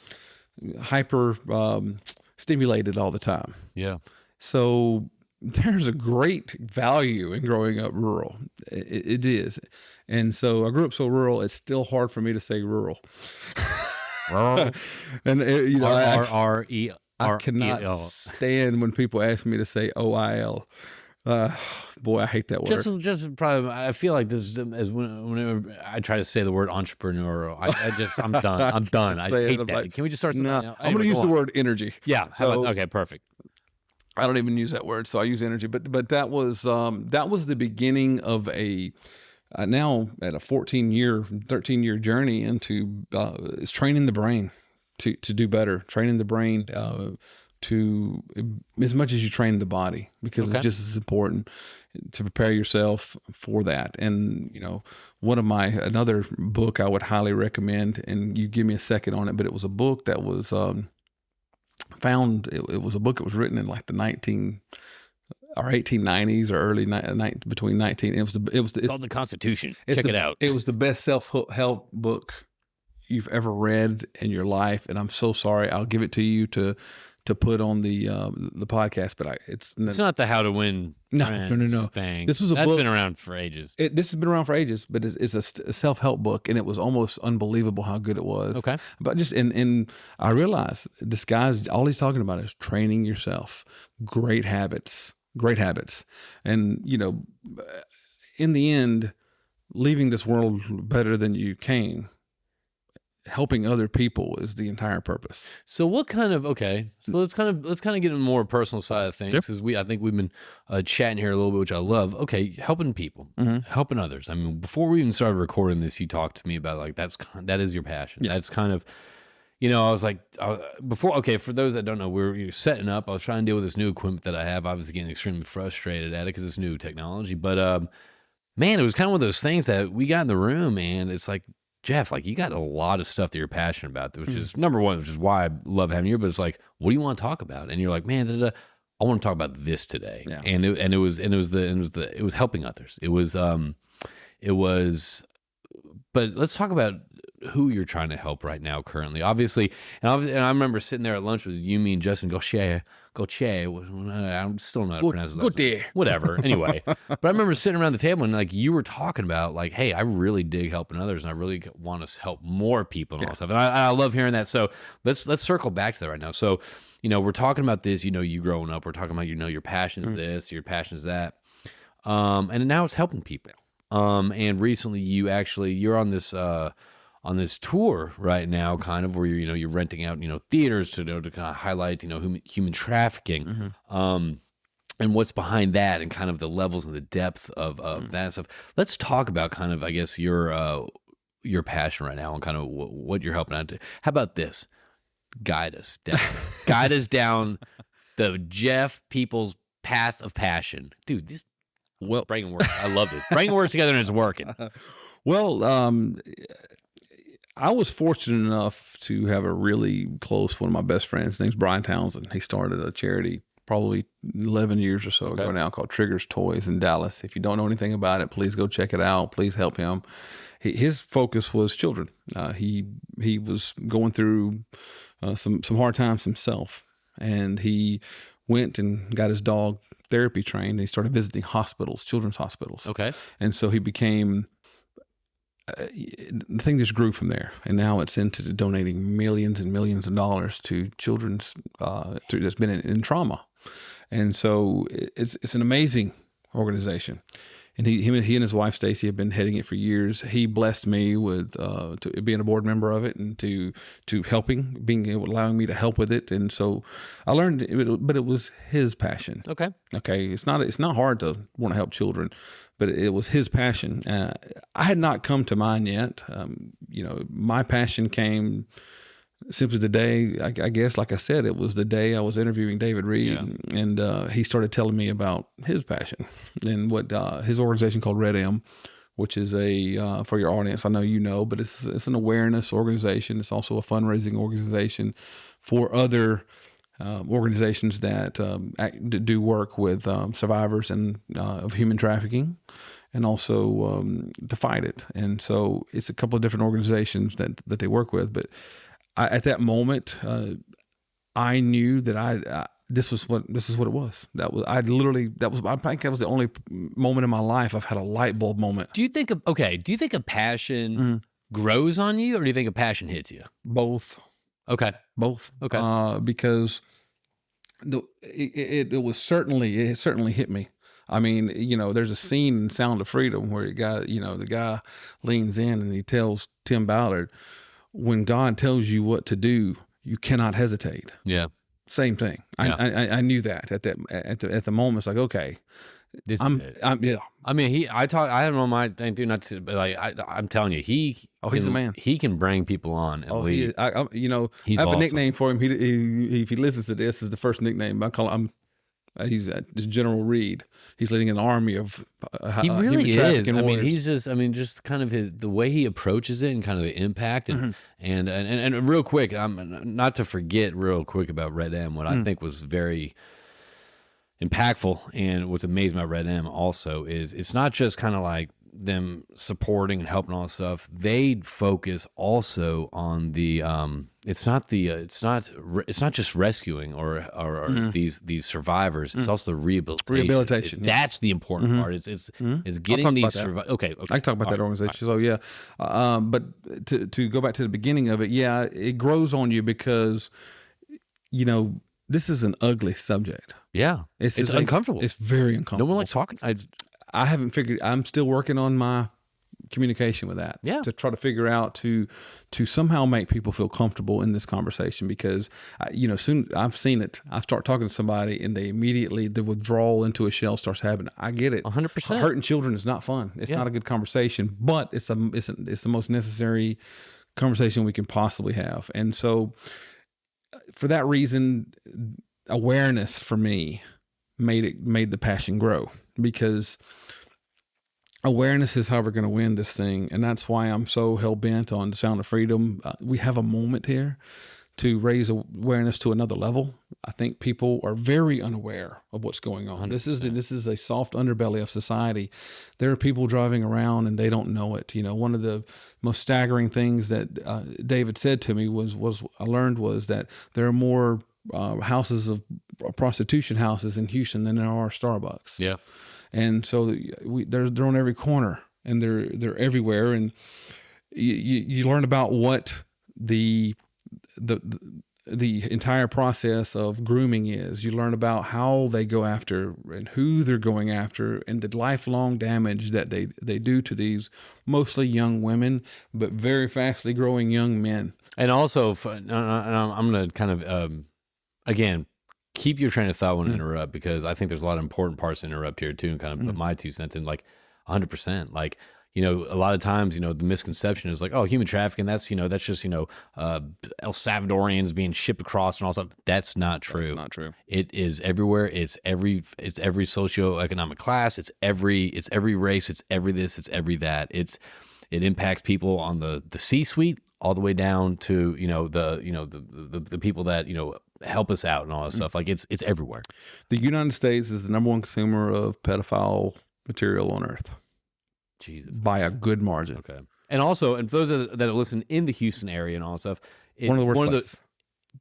hyper stimulated all the time. Yeah. So there's a great value in growing up rural. It is. And so I grew up so rural, it's still hard for me to say rural. And R-R-E. I cannot stand when people ask me to say O-I-L. Boy, I hate that word. Just probably. I feel like this is whenever I try to say the word entrepreneurial. I'm done. I'm done. I hate that. Can we just start? No, I'm going to use the word energy. Yeah. So okay, perfect. I don't even use that word, so I use energy. But that was the beginning of a now at a 13-year journey into is training the brain to do better, training the brain to as much as you train the body, because it's just as important to prepare yourself for that. And another book I would highly recommend, and you give me a second on it, but it was a book that was found. It was a book that was written in like the 1890s or early between 19. It's called The Constitution. Check it out. It was the best self-help book you've ever read in your life, and I'm so sorry. I'll give it to you to to put on the podcast, but it's not the How to Win no thing. This was a That's book been around for ages. This has been around for ages, but it's a self-help book, and it was almost unbelievable how good it was. Okay. But just and I realized this guy's all he's talking about is training yourself, great habits, and in the end, leaving this world better than you came. Helping other people is the entire purpose. So what kind of So let's kind of get into the more personal side of things, because I think we've been chatting here a little bit, which I love. Okay, helping people, helping others. I mean, before we even started recording this, you talked to me about like that is your passion. Yeah. That's kind of, I was like before. Okay, for those that don't know, we were setting up. I was trying to deal with this new equipment that I have. I was getting extremely frustrated at it because it's new technology. But man, it was kind of one of those things that we got in the room, and it's like, Jeff, like you got a lot of stuff that you're passionate about, which is number one, which is why I love having you. But it's like, what do you want to talk about? And you're like, man, I want to talk about this today. Yeah. And it was helping others. It was. But let's talk about who you're trying to help right now, currently. Obviously, and I remember sitting there at lunch with you, me, and Justin Gauthier. I'm still not pronouncing that. Whatever. Anyway, but I remember sitting around the table and like you were talking about like, hey, I really dig helping others, and I really want to help more people and all that stuff. And I love hearing that. So let's circle back to that right now. So, we're talking about this. You growing up. We're talking about your passion is this, your passion is that, and now it's helping people. And recently you're on this tour right now, kind of where you're renting out theaters to kind of highlight human trafficking, and what's behind that, and kind of the levels and the depth of that stuff. Let's talk about kind of, I guess, your passion right now and kind of what you're helping out to. How about this? Guide us down the Jeff Peeples path of passion, dude. This bringing words, I love it. Bringing words together and it's working. Well, I was fortunate enough to have a really close one of my best friends. His name's Brian Townsend. He started a charity probably 11 years or so ago now called Triggers Toys in Dallas. If you don't know anything about it, please go check it out. Please help him. His focus was children. He was going through some hard times himself, and he went and got his dog therapy trained, and he started visiting hospitals, children's hospitals. Okay. And so he became... the thing just grew from there, and now it's into donating millions and millions of dollars to children's that's been in trauma, and so it's an amazing organization. And he and his wife Stacy have been heading it for years. He blessed me with to being a board member of it, and to allowing me to help with it. And so I learned, but it was his passion. Okay. It's not hard to want to help children, but it was his passion. I had not come to mine yet. My passion came simply the day, I guess, like I said, it was the day I was interviewing David Reed, and he started telling me about his passion and what his organization called Red M, which is for your audience, I know, but it's an awareness organization. It's also a fundraising organization for other organizations that do work with survivors of human trafficking, and also to fight it. And so it's a couple of different organizations that they work with, but at that moment, I knew that this is what it was. I think that was the only moment in my life I've had a light bulb moment. Do you think a passion grows on you, or do you think a passion hits you? Both. Okay. Both. Okay. Because it certainly hit me. I mean, there's a scene in Sound of Freedom where the guy leans in and he tells Tim Ballard, when God tells you what to do, you cannot hesitate. Yeah. Same thing. Yeah. I knew that at the moment. It's like, okay, yeah. I mean, I don't know my thing too, not to, but like, I'm telling you, he's the man. He can bring people on. And I have awesome. A nickname for him. If he listens to this, is the first nickname I call him. He's General Reed. He's leading an army of he really is. I mean, he's just kind of the way he approaches it, and kind of the impact, and and real quick, not to forget real quick about Red M. What I think was very impactful, and what's amazing about Red M also is it's not just kind of like them supporting and helping all this stuff, they focus also on the it's not just rescuing or these survivors. It's also the rehabilitation. That's the important part. It's getting these survivors. Okay. I can talk about that organization. So yeah, but to go back to the beginning of it, yeah, it grows on you because this is an ugly subject. Yeah, it's uncomfortable. It's very uncomfortable. No one likes talking. I haven't figured. I'm still working on my communication with that. Yeah. To try to figure out to somehow make people feel comfortable in this conversation because soon I've seen it. I start talking to somebody and they immediately the withdrawal into a shell starts happening. I get it. 100%. Hurting children is not fun. It's not a good conversation, but it's the most necessary conversation we can possibly have. And so, for that reason, awareness for me made the passion grow because awareness is how we're going to win this thing. And that's why I'm so hell bent on the Sound of Freedom. We have a moment here to raise awareness to another level. I think people are very unaware of what's going on. 100%. This is a soft underbelly of society. There are people driving around and they don't know it. One of the most staggering things that David said to me was I learned was that there are more houses of prostitution houses in Houston than there are Starbucks. Yeah. And so they're on every corner and they're everywhere. And you learn about what the entire process of grooming is. You learn about how they go after and who they're going after and the lifelong damage that they do to these mostly young women, but very fastly growing young men. And also, I'm going to kind of, again, keep your train of thought when I interrupt, because I think there's a lot of important parts to interrupt here too, and kind of put my 2 cents in, like 100%. Like, a lot of times, the misconception is like, oh, human trafficking, that's just, El Salvadorians being shipped across and all stuff. That's not true. That's not true. It is everywhere. It's every socioeconomic class. It's every race. It's every this. It's every that. It impacts people on the C-suite all the way down to, the people that, help us out and all that stuff. Like it's everywhere. The United States is the number one consumer of pedophile material on earth. Jesus. By a good margin. Okay. And also, and for those that listen in the Houston area and all that stuff, one of the worst places.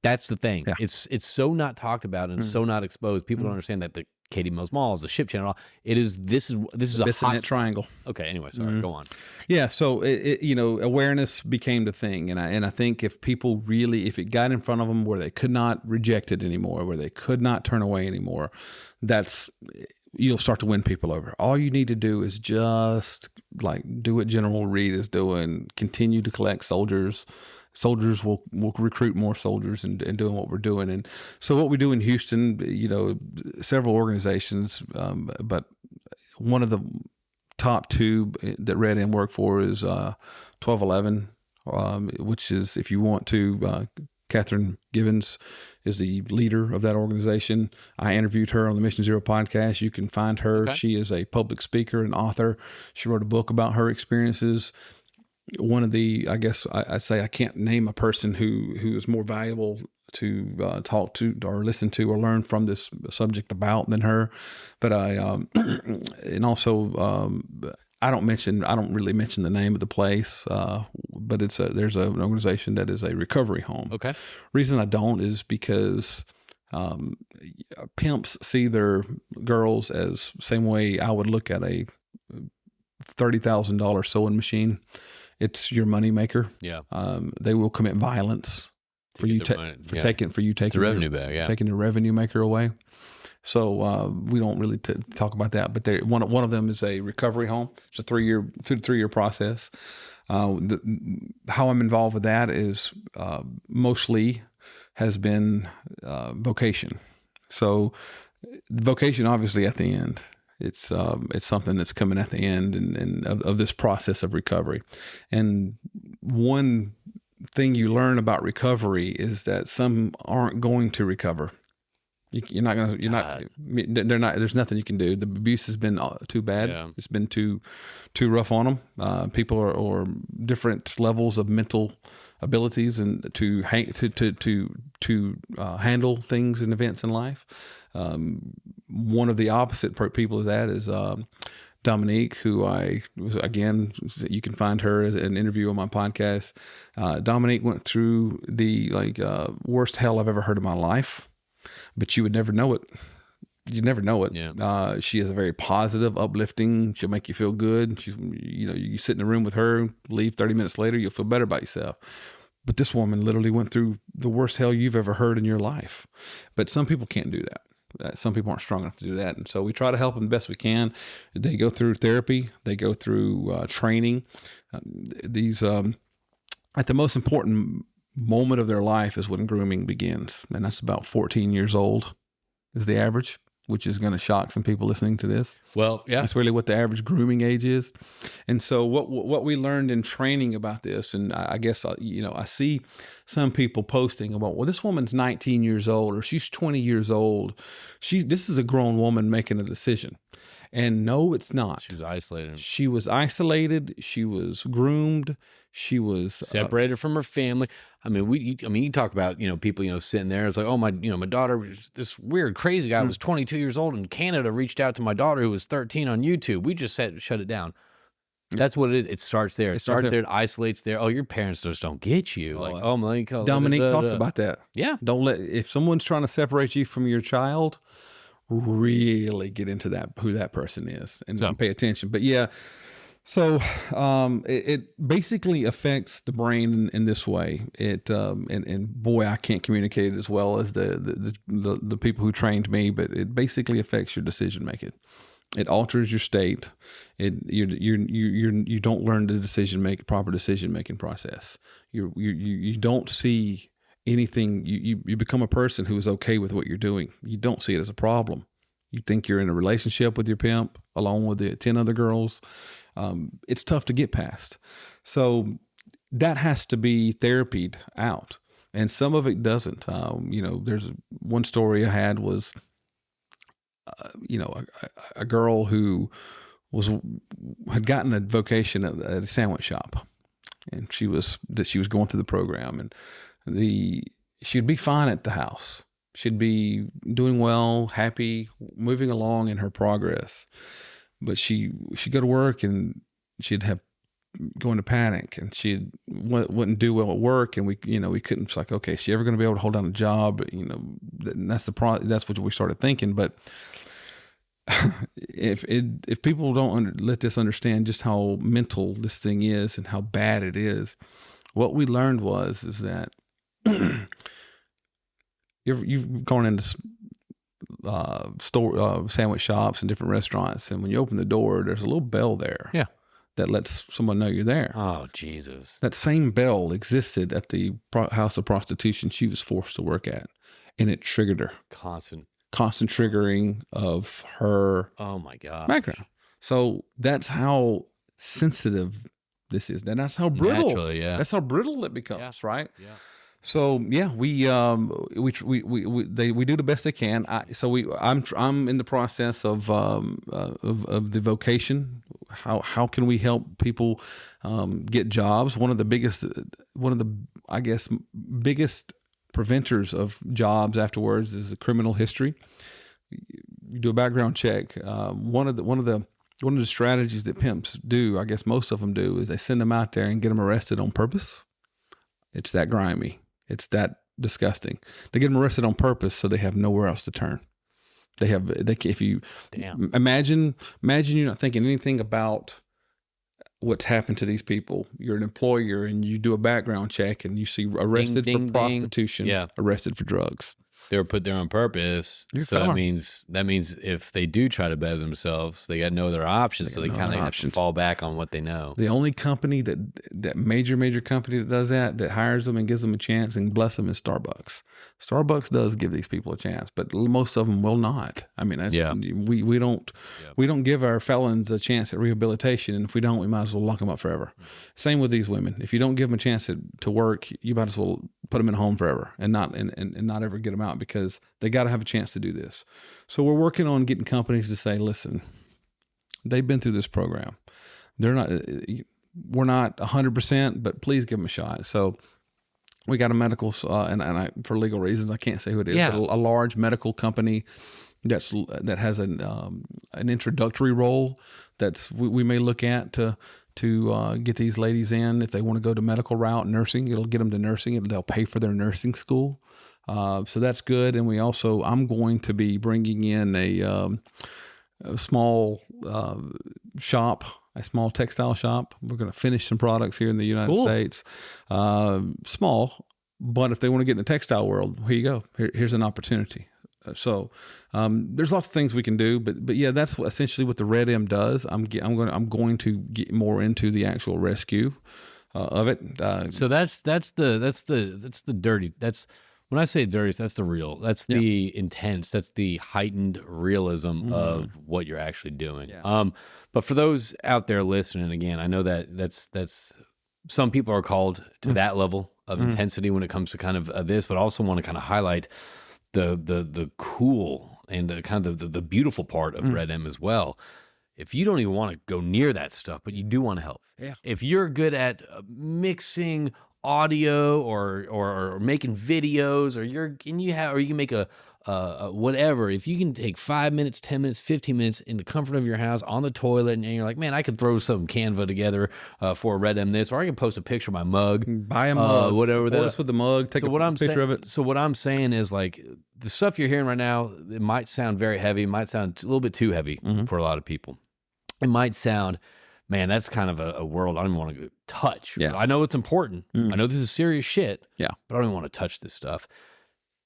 That's the thing. Yeah. It's so not talked about and so not exposed. People don't understand that the Katie Mills Mall is the ship channel. This is a hot triangle. Okay. Anyway, sorry. Go on. Yeah. So awareness became the thing, and I think if people really, if it got in front of them where they could not reject it anymore, where they could not turn away anymore, you'll start to win people over. All you need to do is just do what General Reed is doing, continue to collect soldiers. Soldiers will recruit more soldiers and doing what we're doing. And so what we do in Houston, several organizations, but one of the top two that Red M work for is 1211, which is, if you want to, Catherine Gibbons is the leader of that organization. I interviewed her on the Mission Zero podcast. You can find her. Okay. She is a public speaker and author. She wrote a book about her experiences. One of the, I guess I say I can't name a person who is more valuable to talk to or listen to or learn from this subject about than her. But and also I don't really mention the name of the place, but there's an organization that is a recovery home. Okay. Reason I don't is because pimps see their girls as same way I would look at a $30,000 sewing machine. It's your money maker. Yeah. They will commit violence for you taking the revenue back. Yeah. Taking the revenue maker away. So we don't really talk about that, but one of them is a recovery home. It's a 2 to 3 year process. How I'm involved with that is mostly has been vocation. So vocation, obviously, at the end. It's something that's coming at the end and of this process of recovery. And one thing you learn about recovery is that some aren't going to recover. There's nothing you can do. The abuse has been too bad. Yeah. It's been too rough on them. People are different levels of mental abilities and to handle things and events in life. One of the opposite people of that is Dominique, who you can find her as an interview on my podcast. Dominique went through the worst hell I've ever heard in my life, but you would never know it. You never know it. Yeah. She is a very positive, uplifting. She'll make you feel good. She's, you sit in a room with her, leave 30 minutes later, you'll feel better about yourself. But this woman literally went through the worst hell you've ever heard in your life. But some people can't do that. Some people aren't strong enough to do that. And so we try to help them the best we can. They go through therapy. They go through training. At the most important moment of their life is when grooming begins. And that's about 14 years old is the average, which is going to shock some people listening to this. Well, yeah. That's really what the average grooming age is. And so what we learned in training about this, and I guess, I see some people posting about, well, this woman's 19 years old or she's 20 years old. This is a grown woman making a decision. And no, it's not. She was isolated. She was isolated. She was groomed. She was separated from her family. I mean, you talk about, people, sitting there. It's like, oh, my daughter was this weird, crazy guy who was 22 years old in Canada reached out to my daughter who was 13 on YouTube. We just said, shut it down. That's what it is. It starts there. It starts there. It isolates there. Oh, your parents just don't get you. Dominique talks about that. Yeah. If someone's trying to separate you from your child, really get into who that person is and pay attention. But yeah, so it basically affects the brain in this way. And boy, I can't communicate it as well as the people who trained me, but it basically affects your decision making. It alters your state. You don't learn the proper decision making process. You don't see anything. You become a person who is okay with what you're doing. You don't see it as a problem. You think you're in a relationship with your pimp along with the 10 other girls. It's tough to get past. So that has to be therapied out. And some of it doesn't. There's one story I had was, a girl who had gotten a vocation at a sandwich shop, and she was going through the program, and she'd be fine at the house. She'd be doing well, happy, moving along in her progress. But she'd go to work and she'd go into panic, and she wouldn't do well at work. And we couldn't. It's like, okay, is she ever going to be able to hold down a job? And that's that's what we started thinking. But if people don't let this understand just how mental this thing is and how bad it is, what we learned is that you've gone into sandwich shops and different restaurants, and when you open the door, there's a little bell there. Yeah. That lets someone know you're there. Oh, Jesus. That same bell existed at the house of prostitution she was forced to work at, and it triggered her. Constant triggering of her background. So that's how sensitive this is. And that's how brittle. Naturally, yeah. That's how brittle it becomes, right? Yeah. So yeah, we do the best they can. I'm in the process of the vocation. How can we help people get jobs? One of the biggest preventers of jobs afterwards is a criminal history. You do a background check. One of the strategies that pimps do, I guess most of them do, is they send them out there and get them arrested on purpose. It's that grimy. It's that disgusting. They get them arrested on purpose so they have nowhere else to turn. If you imagine you're not thinking anything about what's happened to these people. You're an employer and you do a background check and you see arrested for prostitution, arrested for drugs. They were put there on purpose. That means if they do try to better themselves, they got no other options. So they kind of have to fall back on what they know. The only company that major company that does that hires them and gives them a chance and bless them is Starbucks. Starbucks does give these people a chance, but most of them will not. I mean, we don't give our felons a chance at rehabilitation, and if we don't, we might as well lock them up forever. Same with these women. If you don't give them a chance to work, you might as well put them in a home forever and not ever get them out, because they got to have a chance to do this. So we're working on getting companies to say, listen, they've been through this program. We're not 100%, but please give them a shot. So we got a medical, and for legal reasons, I can't say who it is, but a large medical company that has an introductory role we may look at to get these ladies in. If they want to go to medical route, nursing, it'll get them to nursing. They'll pay for their nursing school. So that's good. And I'm going to be bringing in a small shop, a small textile shop. We're going to finish some products here in the United States. Small, but if they want to get in the textile world, here you go. Here's an opportunity. So there's lots of things we can do, but yeah, that's essentially what the Red M does. I'm going to get more into the actual rescue of it. So that's the dirty. That's when I say dirty, that's the real. That's the intense. That's the heightened realism of what you're actually doing. Yeah. But for those out there listening, again, I know that's some people are called to that level of intensity when it comes to kind of this, but I also want to kind of highlight the cool and kind of the beautiful part of Red M as well. If you don't even want to go near that stuff, but you do want to help. Yeah. If you're good at mixing audio or making videos, or you can make a whatever. If you can take 5 minutes, 10 minutes, 15 minutes in the comfort of your house on the toilet, and you're like, man, I could throw some Canva together for a Red M this, or I can post a picture of my mug, buy a mug, whatever. That's with the mug. Take a picture of it. So what I'm saying is, like, the stuff you're hearing right now, it might sound very heavy, it might sound a little bit too heavy for a lot of people. It might sound, man, that's kind of a world I don't even want to touch. Yeah. I know it's important. I know this is serious shit. Yeah. But I don't even want to touch this stuff.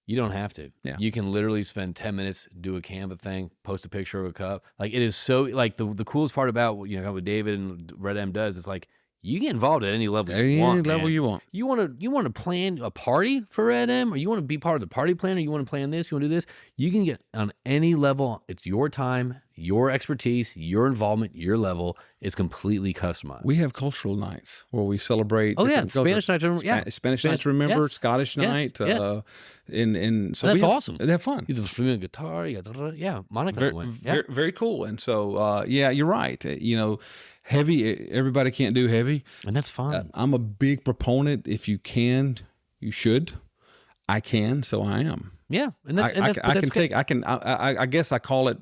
You don't have to. Yeah. You can literally spend 10 minutes, do a Canva thing, post a picture of a cup. Like, it is so, like, the coolest part about, what David and Red M does is, like, you get involved at any level you want. Any level you want. You want to plan a party for Red M, or you want to be part of the party planner, you want to plan this, you want to do this. You can get on any level. It's your time, your expertise, your involvement, your level is completely customized. We have cultural nights where we celebrate. Oh yeah, Spanish night. Spanish night to remember. Yes. Scottish night. Yes. So that's awesome. They have fun. You have the guitar. You got Monica went. Very, very cool. And so you're right. Heavy. Everybody can't do heavy, and that's fine. I'm a big proponent. If you can, you should. I can, so I am. Yeah, and that's I guess I call it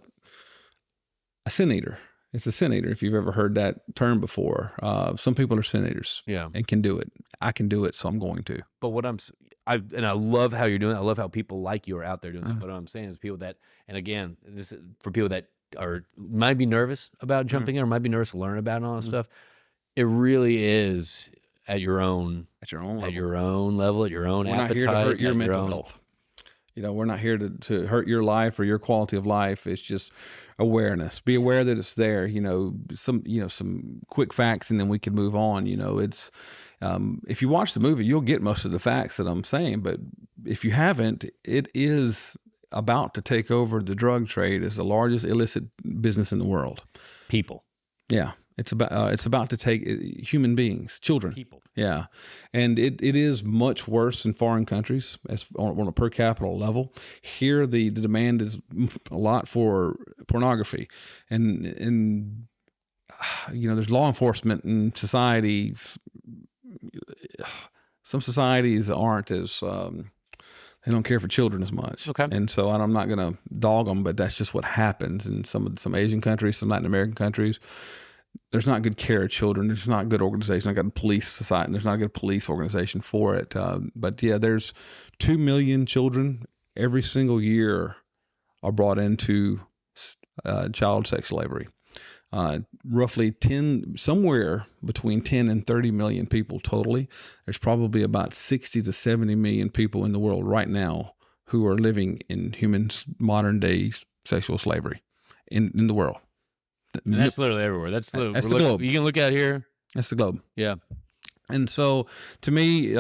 a sin eater. It's a sin eater, if you've ever heard that term before. Some people are sin eaters, and can do it. I can do it, so I'm going to. But I love how you're doing it. I love how people like you are out there doing it. But what I'm saying is, people that, and again, this is for people that might be nervous about jumping in, or might be nervous to learn about it and all that stuff. It really is at your own level, at your own appetite. We're not here to hurt your mental health. We're not here to hurt your life or your quality of life. It's just awareness. Be aware that it's there. Some quick facts, and then we can move on. It's if you watch the movie, you'll get most of the facts that I'm saying. But if you haven't, it is about to take over the drug trade as the largest illicit business in the world. People. Yeah. It's about to take human beings, children. People. Yeah. And it is much worse in foreign countries as on a per capita level. Here, the demand is a lot for pornography. And there's law enforcement in societies. Some societies aren't as, they don't care for children as much. Okay. And so I'm not going to dog them, but that's just what happens in some Asian countries, some Latin American countries. There's not good care of children. There's not good organization. I've got a police society. There's not a good police organization for it. But yeah, there's 2 million children every single year are brought into child sex slavery. Roughly somewhere between 10 and 30 million people totally. There's probably about 60 to 70 million people in the world right now who are living in modern day sexual slavery in the world. And that's literally everywhere. That's the globe. You can look out here. That's the globe. Yeah. And so to me,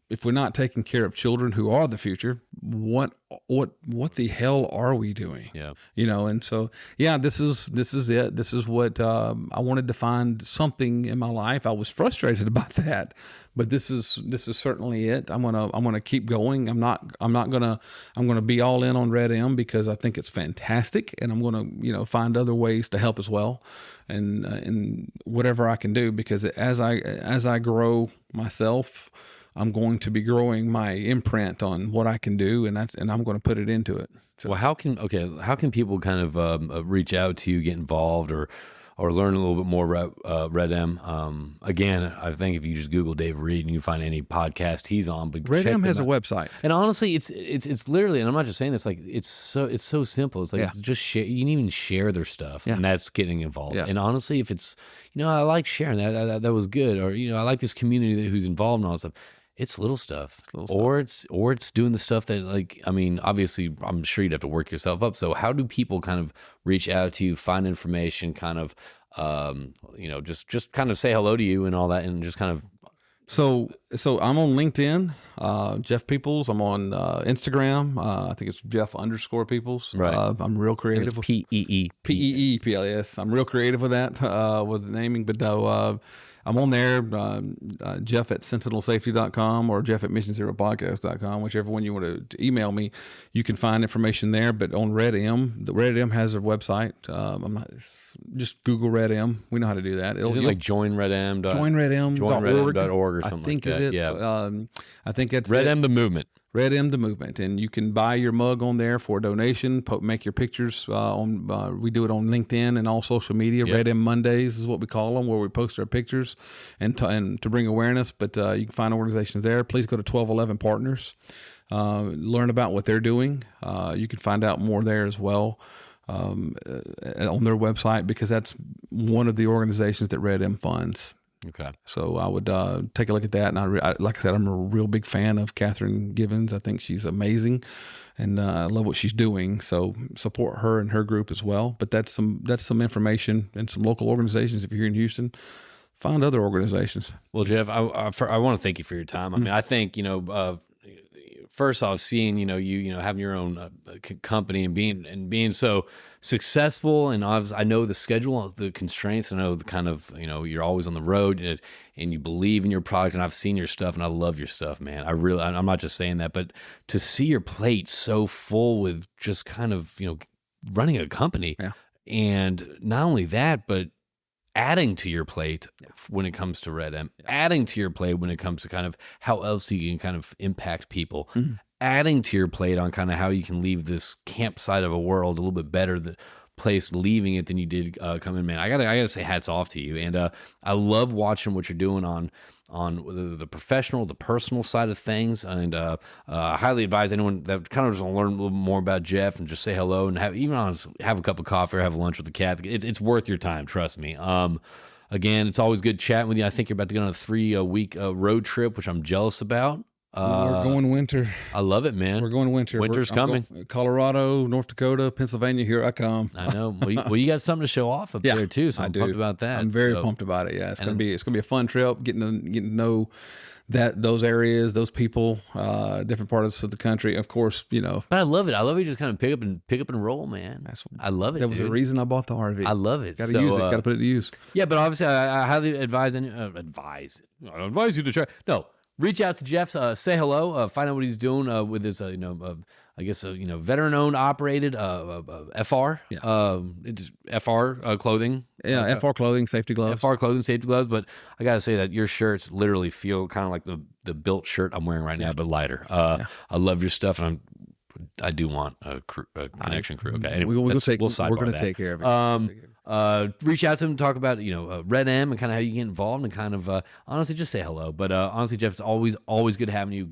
if we're not taking care of children who are the future, what the hell are we doing? Yeah. And so, yeah, this is it. This is what, I wanted to find something in my life. I was frustrated about that, but this is certainly it. I'm going to keep going. I'm going to be all in on Red M because I think it's fantastic, and I'm going to, find other ways to help as well. And whatever I can do, because as I grow myself, I'm going to be growing my imprint on what I can do, and I'm going to put it into it. So, Well, how can people kind of reach out to you, get involved, or learn a little bit more about Red M? Again, I think if you just Google Dave Reed and you find any podcast he's on, but Red check M them has a out. website. And honestly, it's literally, and I'm not just saying this, like it's so simple. It's like Yeah. just share. You can even share their stuff, Yeah. and that's getting involved. Yeah. And honestly, if it's I like sharing that was good, or I like this community who's involved in all this stuff. It's little stuff, or it's doing the stuff that, like, I mean, obviously, I'm sure you'd have to work yourself up. So, how do people kind of reach out to you, find information, kind of, just kind of say hello to you and all that, and just kind of. So I'm on LinkedIn, Jeff Peeples. I'm on Instagram. I think it's Jeff_Peeples. Right. I'm real creative. It's PEE. PEEPLS. I'm real creative with that, with the naming, but no, I'm on there, Jeff at sentinelsafety.com or Jeff at missionzeropodcast.com, whichever one you want to email me. You can find information there, but on Red M, the Red M has their website. Just Google Red M. We know how to do that. Is it like joinredm? Joinredm.org or something I think like that. is it. Yeah. I think that's Red it. M the movement. Red M the movement, and you can buy your mug on there for a donation. Make your pictures we do it on LinkedIn and all social media. Yep. Red M Mondays is what we call them, where we post our pictures and to bring awareness. But you can find organizations there. Please go to 1211 Partners, learn about what they're doing. You can find out more there as well on their website, because that's one of the organizations that Red M funds. Okay. So I would take a look at that. And I like I said, I'm a real big fan of Catherine Givens. I think she's amazing, and I love what she's doing. So support her and her group as well. But that's some information and some local organizations. If you're here in Houston, find other organizations. Well, Jeff, I want to thank you for your time. I mean, I think, first off, seeing, you having your own company and being so successful, and I know the schedule, the constraints. I know the kind of, you're always on the road, and you believe in your product, and I've seen your stuff, and I love your stuff, man. I'm not just saying that, but to see your plate so full with just kind of, running a company, Yeah. and not only that, but adding to your plate when it comes to Red M, adding to your plate when it comes to kind of how else you can kind of impact people, adding to your plate on kind of how you can leave this campsite of a world a little bit better place leaving it than you did coming in. Man, I gotta say hats off to you. And I love watching what you're doing on the professional, the personal side of things. And I highly advise anyone that kind of just want to learn a little more about Jeff and just say hello and have a cup of coffee or have lunch with the cat. It's worth your time, trust me. Again, it's always good chatting with you. I think you're about to go on a 3-week road trip, which I'm jealous about. We're going winter. I love it, man. We're going winter. Winter's coming. Colorado, North Dakota, Pennsensylvania. Here I come. I know. Well, you got something to show off up there too. So I'm pumped about that. I'm very pumped about it. Yeah, it's gonna be a fun trip. Getting to know those areas, those people, different parts of the country. Of course, But I love it. I love it. Just kind of pick up and roll, man. I love it. That was the reason I bought the RV. I love it. Got to use it. Got to put it to use. Yeah, but obviously, I highly advise I advise you to try. No. Reach out to Jeff, say hello, find out what he's doing with his, veteran-owned, operated FR. Yeah. It's FR clothing. Yeah, FR clothing, safety gloves. FR clothing, safety gloves. But I gotta say that your shirts literally feel kind of like the built shirt I'm wearing right now, but lighter. I love your stuff, and I do want a connection crew. Okay, anyway, we're going to that. take care of it. Reach out to him, talk about Red M and kind of how you get involved, and kind of honestly just say hello. But honestly, Jeff, it's always good having you.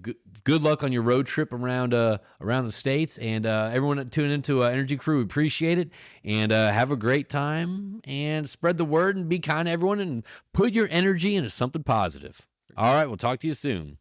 Good luck on your road trip around the states, and everyone tuning into Energy Crew, we appreciate it, and have a great time, and spread the word, and be kind to everyone, and put your energy into something positive. All right, we'll talk to you soon.